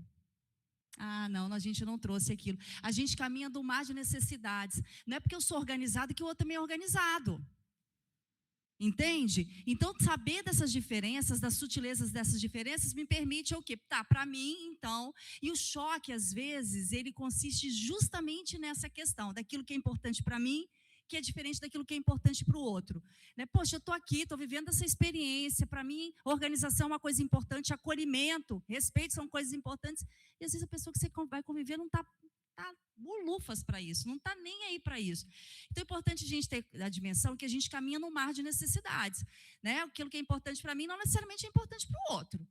Ah, não, a gente não trouxe aquilo. A gente caminha do mar de necessidades. Não é porque eu sou organizado que o outro também é organizado. Entende? Então, saber dessas diferenças, das sutilezas dessas diferenças, me permite o quê? Tá, para mim, então, e o choque, às vezes, ele consiste justamente nessa questão, daquilo que é importante para mim, que é diferente daquilo que é importante para o outro. Né? Poxa, eu estou aqui, estou vivendo essa experiência, para mim, organização é uma coisa importante, acolhimento, respeito são coisas importantes, e às vezes a pessoa que você vai conviver não está bolufas para isso, não está nem aí para isso. Então é importante a gente ter a dimensão que a gente caminha no mar de necessidades. Né? Aquilo que é importante para mim não necessariamente é importante para o outro.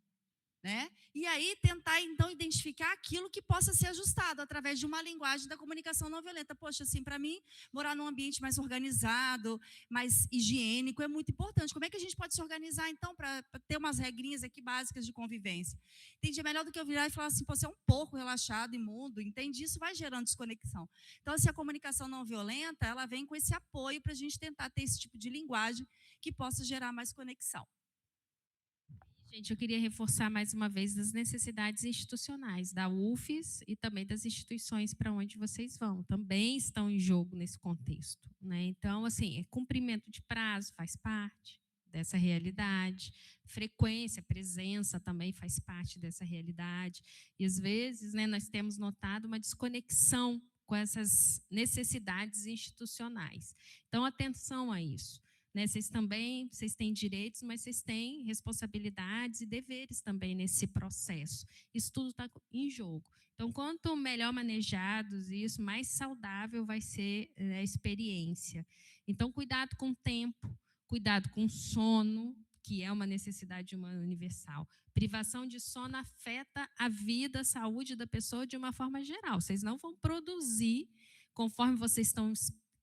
Né? E aí tentar então identificar aquilo que possa ser ajustado através de uma linguagem da comunicação não violenta. Poxa, assim, para mim, morar num ambiente mais organizado, mais higiênico é muito importante. Como é que a gente pode se organizar então para ter umas regrinhas aqui básicas de convivência? Entende? É melhor do que eu virar e falar assim, pô, você é um pouco relaxado, imundo, entende? Isso vai gerando desconexão. Então, assim, a comunicação não violenta, ela vem com esse apoio para a gente tentar ter esse tipo de linguagem que possa gerar mais conexão. Gente, eu queria reforçar mais uma vez das necessidades institucionais da UFES e também das instituições para onde vocês vão. Também estão em jogo nesse contexto. Né? Então, assim, cumprimento de prazo faz parte dessa realidade, frequência, presença também faz parte dessa realidade. E, às vezes, né, nós temos notado uma desconexão com essas necessidades institucionais. Então, atenção a isso. Né, vocês têm direitos, mas vocês têm responsabilidades e deveres também nesse processo. Isso tudo está em jogo. Então, quanto melhor manejados isso, mais saudável vai ser a experiência. Então, cuidado com o tempo, cuidado com o sono, que é uma necessidade humana universal. Privação de sono afeta a vida, a saúde da pessoa de uma forma geral. Vocês não vão produzir conforme vocês estão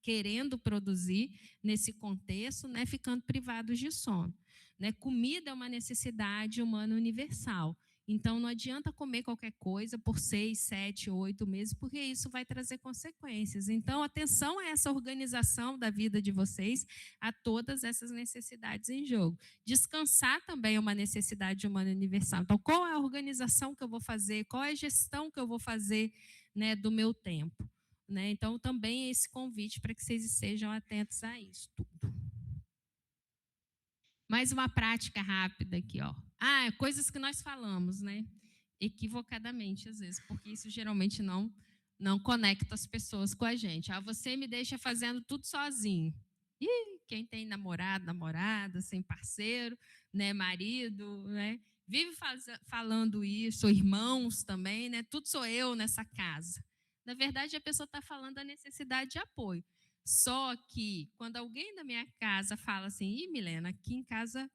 querendo produzir nesse contexto, né, ficando privados de sono. Né? Comida é uma necessidade humana universal. Então, não adianta comer qualquer coisa por 6, 7, 8 meses, porque isso vai trazer consequências. Então, atenção a essa organização da vida de vocês, a todas essas necessidades em jogo. Descansar também é uma necessidade humana universal. Então, qual é a organização que eu vou fazer? Qual é a gestão que eu vou fazer, né, do meu tempo? Né? Então, também esse convite para que vocês estejam atentos a isso tudo. Mais uma prática rápida aqui, ó. Coisas que nós falamos, né? Equivocadamente, às vezes, porque isso geralmente não conecta as pessoas com a gente. Você me deixa fazendo tudo sozinho. E quem tem namorado, namorada, sem parceiro, né? Marido, né? Vive falando isso, irmãos também, né? Tudo sou eu nessa casa. Na verdade, a pessoa está falando da necessidade de apoio. Só que, quando alguém da minha casa fala assim, Milena, aqui em casa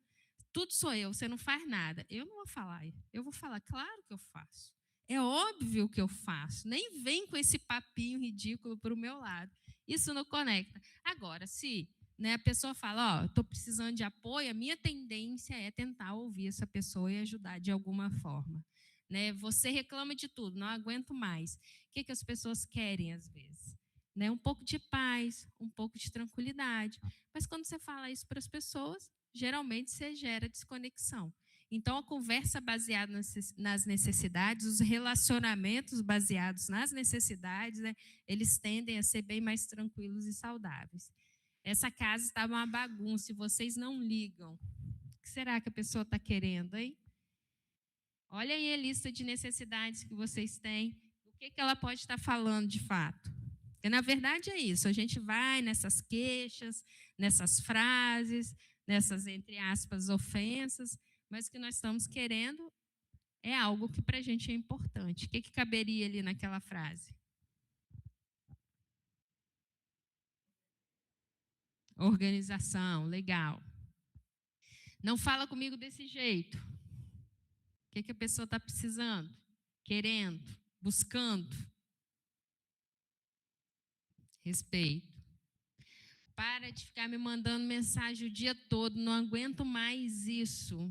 tudo sou eu, você não faz nada. Eu não vou falar. Eu vou falar, claro que eu faço. É óbvio que eu faço. Nem vem com esse papinho ridículo para o meu lado. Isso não conecta. Agora, se a pessoa fala, estou precisando de apoio, a minha tendência é tentar ouvir essa pessoa e ajudar de alguma forma. Né? Você reclama de tudo, não aguento mais. O que as pessoas querem, às vezes? Né? Um pouco de paz, um pouco de tranquilidade. Mas quando você fala isso para as pessoas, geralmente você gera desconexão. Então, a conversa baseada nas necessidades, os relacionamentos baseados nas necessidades, né, eles tendem a ser bem mais tranquilos e saudáveis. Essa casa está uma bagunça e vocês não ligam. O que será que a pessoa está querendo, hein? Olha aí a lista de necessidades que vocês têm. O que ela pode estar falando de fato? Porque, na verdade, é isso. A gente vai nessas queixas, nessas frases, nessas, entre aspas, ofensas, mas o que nós estamos querendo é algo que para a gente é importante. O que caberia ali naquela frase? Organização, legal. Não fala comigo desse jeito. O que a pessoa está precisando, querendo, buscando? Respeito. Para de ficar me mandando mensagem o dia todo, não aguento mais isso.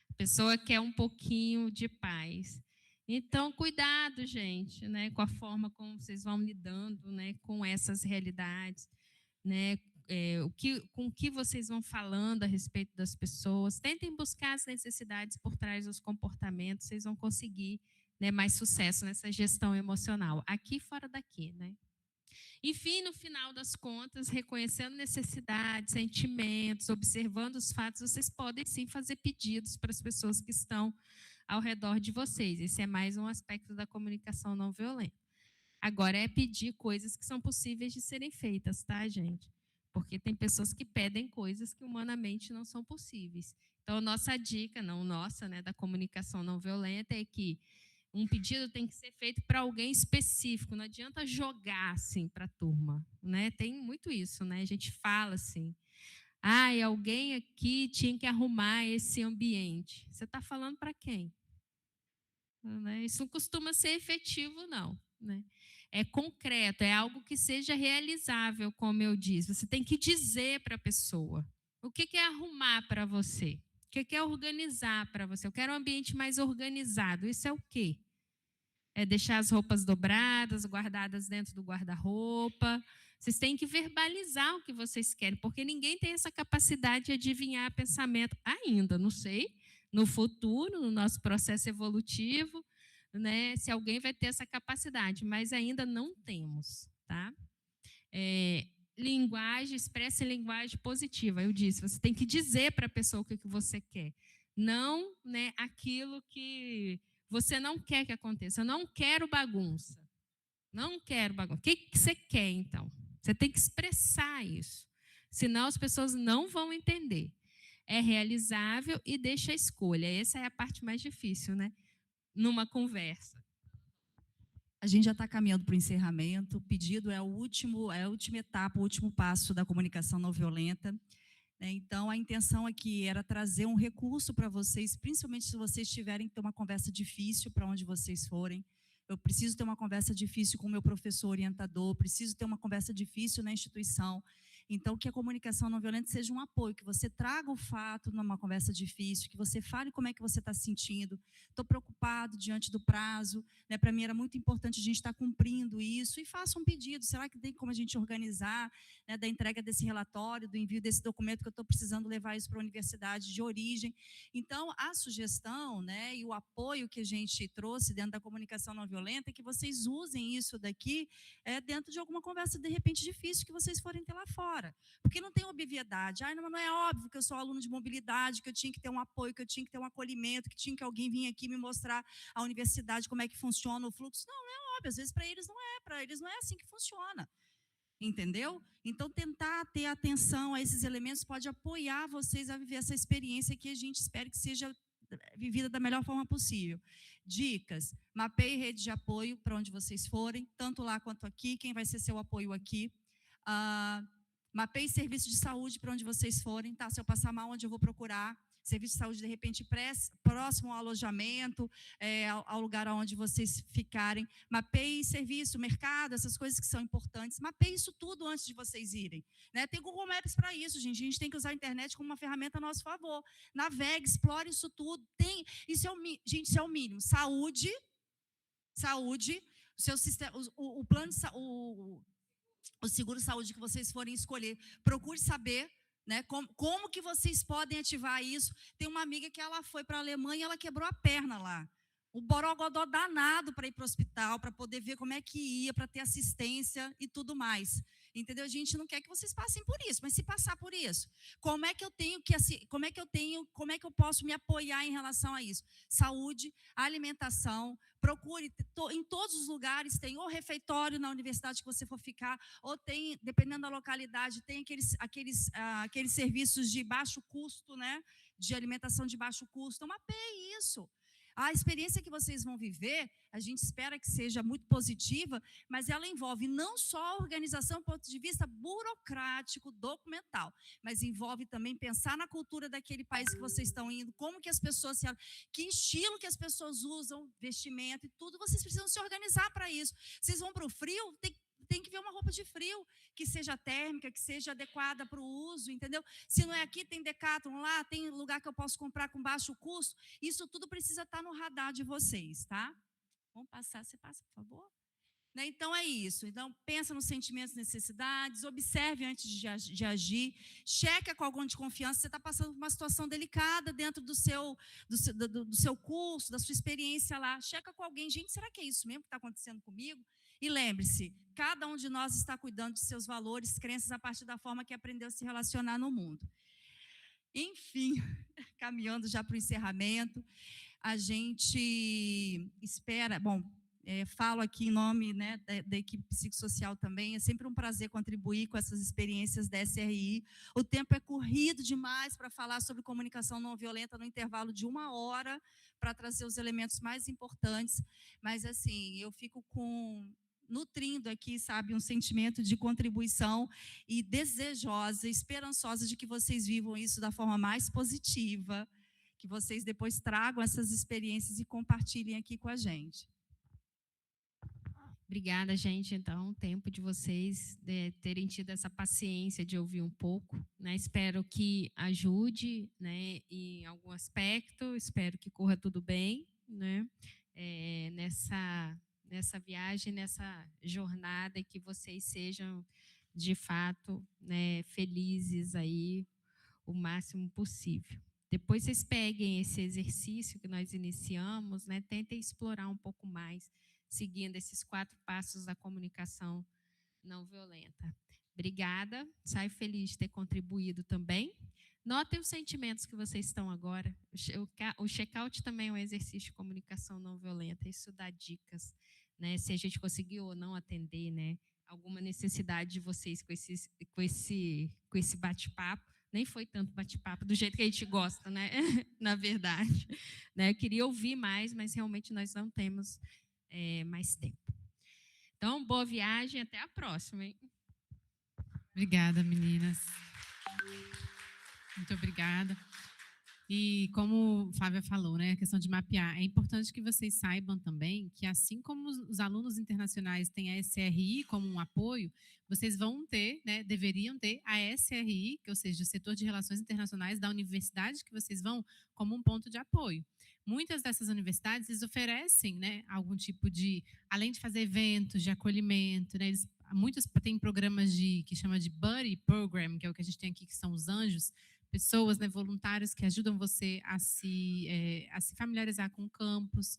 A pessoa quer um pouquinho de paz. Então, cuidado, gente, né, com a forma como vocês vão lidando, né, com essas realidades, né, com o que vocês vão falando a respeito das pessoas. Tentem buscar as necessidades por trás dos comportamentos, vocês vão conseguir, né, mais sucesso nessa gestão emocional, aqui e fora daqui, né? Enfim, no final das contas, reconhecendo necessidades, sentimentos, observando os fatos, vocês podem sim fazer pedidos para as pessoas que estão ao redor de vocês. Esse é mais um aspecto da comunicação não violenta. Agora, é pedir coisas que são possíveis de serem feitas, tá, gente? Porque tem pessoas que pedem coisas que humanamente não são possíveis. Então, nossa dica, não nossa, né, da comunicação não violenta é que um pedido tem que ser feito para alguém específico, não adianta jogar assim para a turma, né? Tem muito isso, né? A gente fala assim, alguém aqui tinha que arrumar esse ambiente. Você está falando para quem? Né? Isso não costuma ser efetivo, não, né? É concreto, é algo que seja realizável, como eu disse. Você tem que dizer para a pessoa o que é arrumar para você, o que é organizar para você. Eu quero um ambiente mais organizado. Isso é o quê? É deixar as roupas dobradas, guardadas dentro do guarda-roupa. Vocês têm que verbalizar o que vocês querem, porque ninguém tem essa capacidade de adivinhar pensamento ainda, não sei. No futuro, no nosso processo evolutivo, né, se alguém vai ter essa capacidade, mas ainda não temos, tá? Linguagem, expressa em linguagem positiva. Eu disse, você tem que dizer para a pessoa o que você quer. Não, né, aquilo que você não quer que aconteça. Eu não quero bagunça. Não quero bagunça. O que você quer, então? Você tem que expressar isso. Senão as pessoas não vão entender. É realizável e deixa a escolha. Essa é a parte mais difícil, né? Numa conversa. A gente já está caminhando para o encerramento. O pedido é a última etapa, o último passo da comunicação não violenta. Então, a intenção aqui era trazer um recurso para vocês, principalmente se vocês tiverem que ter uma conversa difícil para onde vocês forem. Eu preciso ter uma conversa difícil com o meu professor orientador, preciso ter uma conversa difícil na instituição. Então, que a comunicação não violenta seja um apoio, que você traga o fato numa conversa difícil, que você fale como é que você está se sentindo. Estou preocupado diante do prazo, né? Para mim era muito importante a gente estar cumprindo isso, e faça um pedido. Será que tem como a gente organizar, né, da entrega desse relatório, do envio desse documento, que eu estou precisando levar isso para a universidade de origem? Então, a sugestão, né, e o apoio que a gente trouxe dentro da comunicação não violenta é que vocês usem isso daqui dentro de alguma conversa, de repente, difícil que vocês forem ter lá fora. Porque não tem obviedade. Não é óbvio que eu sou aluno de mobilidade, que eu tinha que ter um apoio, que eu tinha que ter um acolhimento, que tinha que alguém vir aqui me mostrar a universidade, como é que funciona o fluxo. Não é óbvio. Às vezes, para eles não é assim que funciona. Entendeu? Então, tentar ter atenção a esses elementos pode apoiar vocês a viver essa experiência que a gente espera que seja vivida da melhor forma possível. Dicas: mapeie rede de apoio para onde vocês forem, tanto lá quanto aqui, quem vai ser seu apoio aqui. Mapeie serviço de saúde para onde vocês forem, tá? Se eu passar mal, onde eu vou procurar? Serviço de saúde, de repente, próximo ao alojamento, ao lugar onde vocês ficarem. Mapeie serviço, mercado, essas coisas que são importantes. Mapeie isso tudo antes de vocês irem, né? Tem Google Maps para isso, gente. A gente tem que usar a internet como uma ferramenta a nosso favor. Navegue, explore isso tudo. Isso é o mínimo. Saúde, o seu sistema, o plano de saúde, o seguro-saúde que vocês forem escolher, procure saber, né, como que vocês podem ativar isso. Tem uma amiga que ela foi para a Alemanha e ela quebrou a perna lá. O borogodó danado para ir para o hospital, para poder ver como é que ia, para ter assistência e tudo mais. Entendeu? A gente não quer que vocês passem por isso, mas se passar por isso, como é que eu posso me apoiar em relação a isso? Saúde, alimentação, procure, em todos os lugares tem ou refeitório na universidade que você for ficar, ou tem, dependendo da localidade, tem aqueles serviços de baixo custo, né? De alimentação de baixo custo. Então, mapeie isso. A experiência que vocês vão viver, a gente espera que seja muito positiva, mas ela envolve não só a organização do ponto de vista burocrático, documental, mas envolve também pensar na cultura daquele país que vocês estão indo, como que as pessoas que estilo que as pessoas usam, vestimento e tudo, vocês precisam se organizar para isso. Vocês vão para o frio, tem que ver uma roupa de frio, que seja térmica, que seja adequada para o uso, entendeu? Se não é aqui, tem Decathlon lá, tem lugar que eu posso comprar com baixo custo. Isso tudo precisa estar no radar de vocês, tá? Vamos passar, você passa, por favor? Né? Então, é isso. Então, pensa nos sentimentos e necessidades, observe antes de agir, checa com alguém de confiança, você está passando por uma situação delicada dentro do seu curso, da sua experiência lá, checa com alguém, gente, será que é isso mesmo que está acontecendo comigo? E lembre-se, cada um de nós está cuidando de seus valores, crenças, a partir da forma que aprendeu a se relacionar no mundo. Enfim, caminhando já para o encerramento, a gente espera, falo aqui em nome, né, da equipe psicossocial também, é sempre um prazer contribuir com essas experiências da SRI. O tempo é corrido demais para falar sobre comunicação não violenta no intervalo de 1 hora, para trazer os elementos mais importantes, mas assim, eu fico nutrindo aqui, sabe, um sentimento de contribuição e desejosa, esperançosa de que vocês vivam isso da forma mais positiva, que vocês depois tragam essas experiências e compartilhem aqui com a gente. Obrigada, gente. Então, o tempo de vocês terem tido essa paciência de ouvir um pouco, né? Espero que ajude, né, em algum aspecto, espero que corra tudo bem, né? Nessa viagem, nessa jornada, e que vocês sejam, de fato, né, felizes aí o máximo possível. Depois vocês peguem esse exercício que nós iniciamos, né, tentem explorar um pouco mais, seguindo esses 4 passos da comunicação não violenta. Obrigada, saio feliz de ter contribuído também. Notem os sentimentos que vocês estão agora. O check-out também é um exercício de comunicação não violenta, isso dá dicas, né, se a gente conseguiu ou não atender, né, alguma necessidade de vocês com esse bate-papo. Nem foi tanto bate-papo, do jeito que a gente gosta, né, na verdade. Né, eu queria ouvir mais, mas realmente nós não temos mais tempo. Então, boa viagem, até a próxima, hein? Obrigada, meninas. Muito obrigada. E como Flávia falou, né, a questão de mapear, é importante que vocês saibam também que, assim como os alunos internacionais têm a SRI como um apoio, vocês vão ter, né, deveriam ter a SRI, que, ou seja, o setor de relações internacionais da universidade que vocês vão, como um ponto de apoio. Muitas dessas universidades, eles oferecem, né, algum tipo de, além de fazer eventos de acolhimento, né, muitos têm programas que chama de Buddy Program, que é o que a gente tem aqui, que são os anjos, pessoas, né, voluntários que ajudam você a se familiarizar com o campus.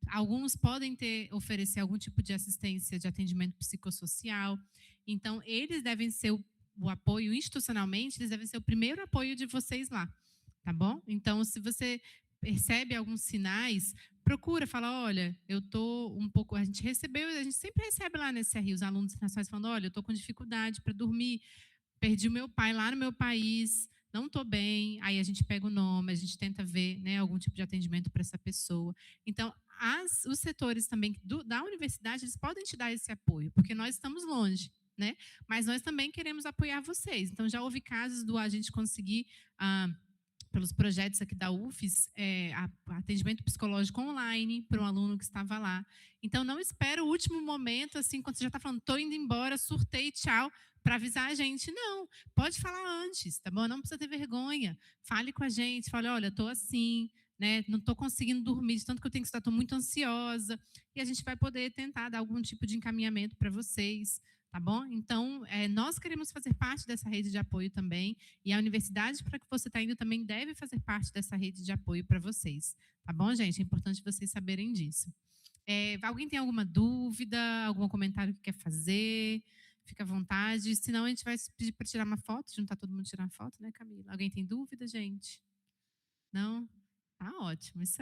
Alguns podem oferecer algum tipo de assistência de atendimento psicossocial. Então, eles devem ser o apoio institucionalmente, eles devem ser o primeiro apoio de vocês lá, tá bom? Então, se você percebe alguns sinais, procura, fala, olha, eu estou um pouco... A gente sempre recebe lá nesse SRI, os alunos internacionais falando, olha, eu estou com dificuldade para dormir, perdi o meu pai lá no meu país, não estou bem, aí a gente pega o nome, a gente tenta ver, né, algum tipo de atendimento para essa pessoa. Então, os setores também da universidade, eles podem te dar esse apoio, porque nós estamos longe, né? Mas nós também queremos apoiar vocês. Então, já houve casos a gente conseguir... pelos projetos aqui da UFES, atendimento psicológico online para um aluno que estava lá. Então, não espera o último momento, assim, quando você já está falando, estou indo embora, surtei, tchau, para avisar a gente. Não, pode falar antes, tá bom? Não precisa ter vergonha. Fale com a gente, fale, olha, estou assim, né? Não estou conseguindo dormir, de tanto que eu tenho que estar, estou muito ansiosa. E a gente vai poder tentar dar algum tipo de encaminhamento para vocês. Tá bom? Então, nós queremos fazer parte dessa rede de apoio também, e a universidade para que você está indo também deve fazer parte dessa rede de apoio para vocês. Tá bom, gente? É importante vocês saberem disso. Alguém tem alguma dúvida, algum comentário que quer fazer? Fica à vontade. Senão, a gente vai pedir para tirar uma foto, juntar todo mundo tirar uma foto, né, Camila? Alguém tem dúvida, gente? Não? Tá ótimo. Isso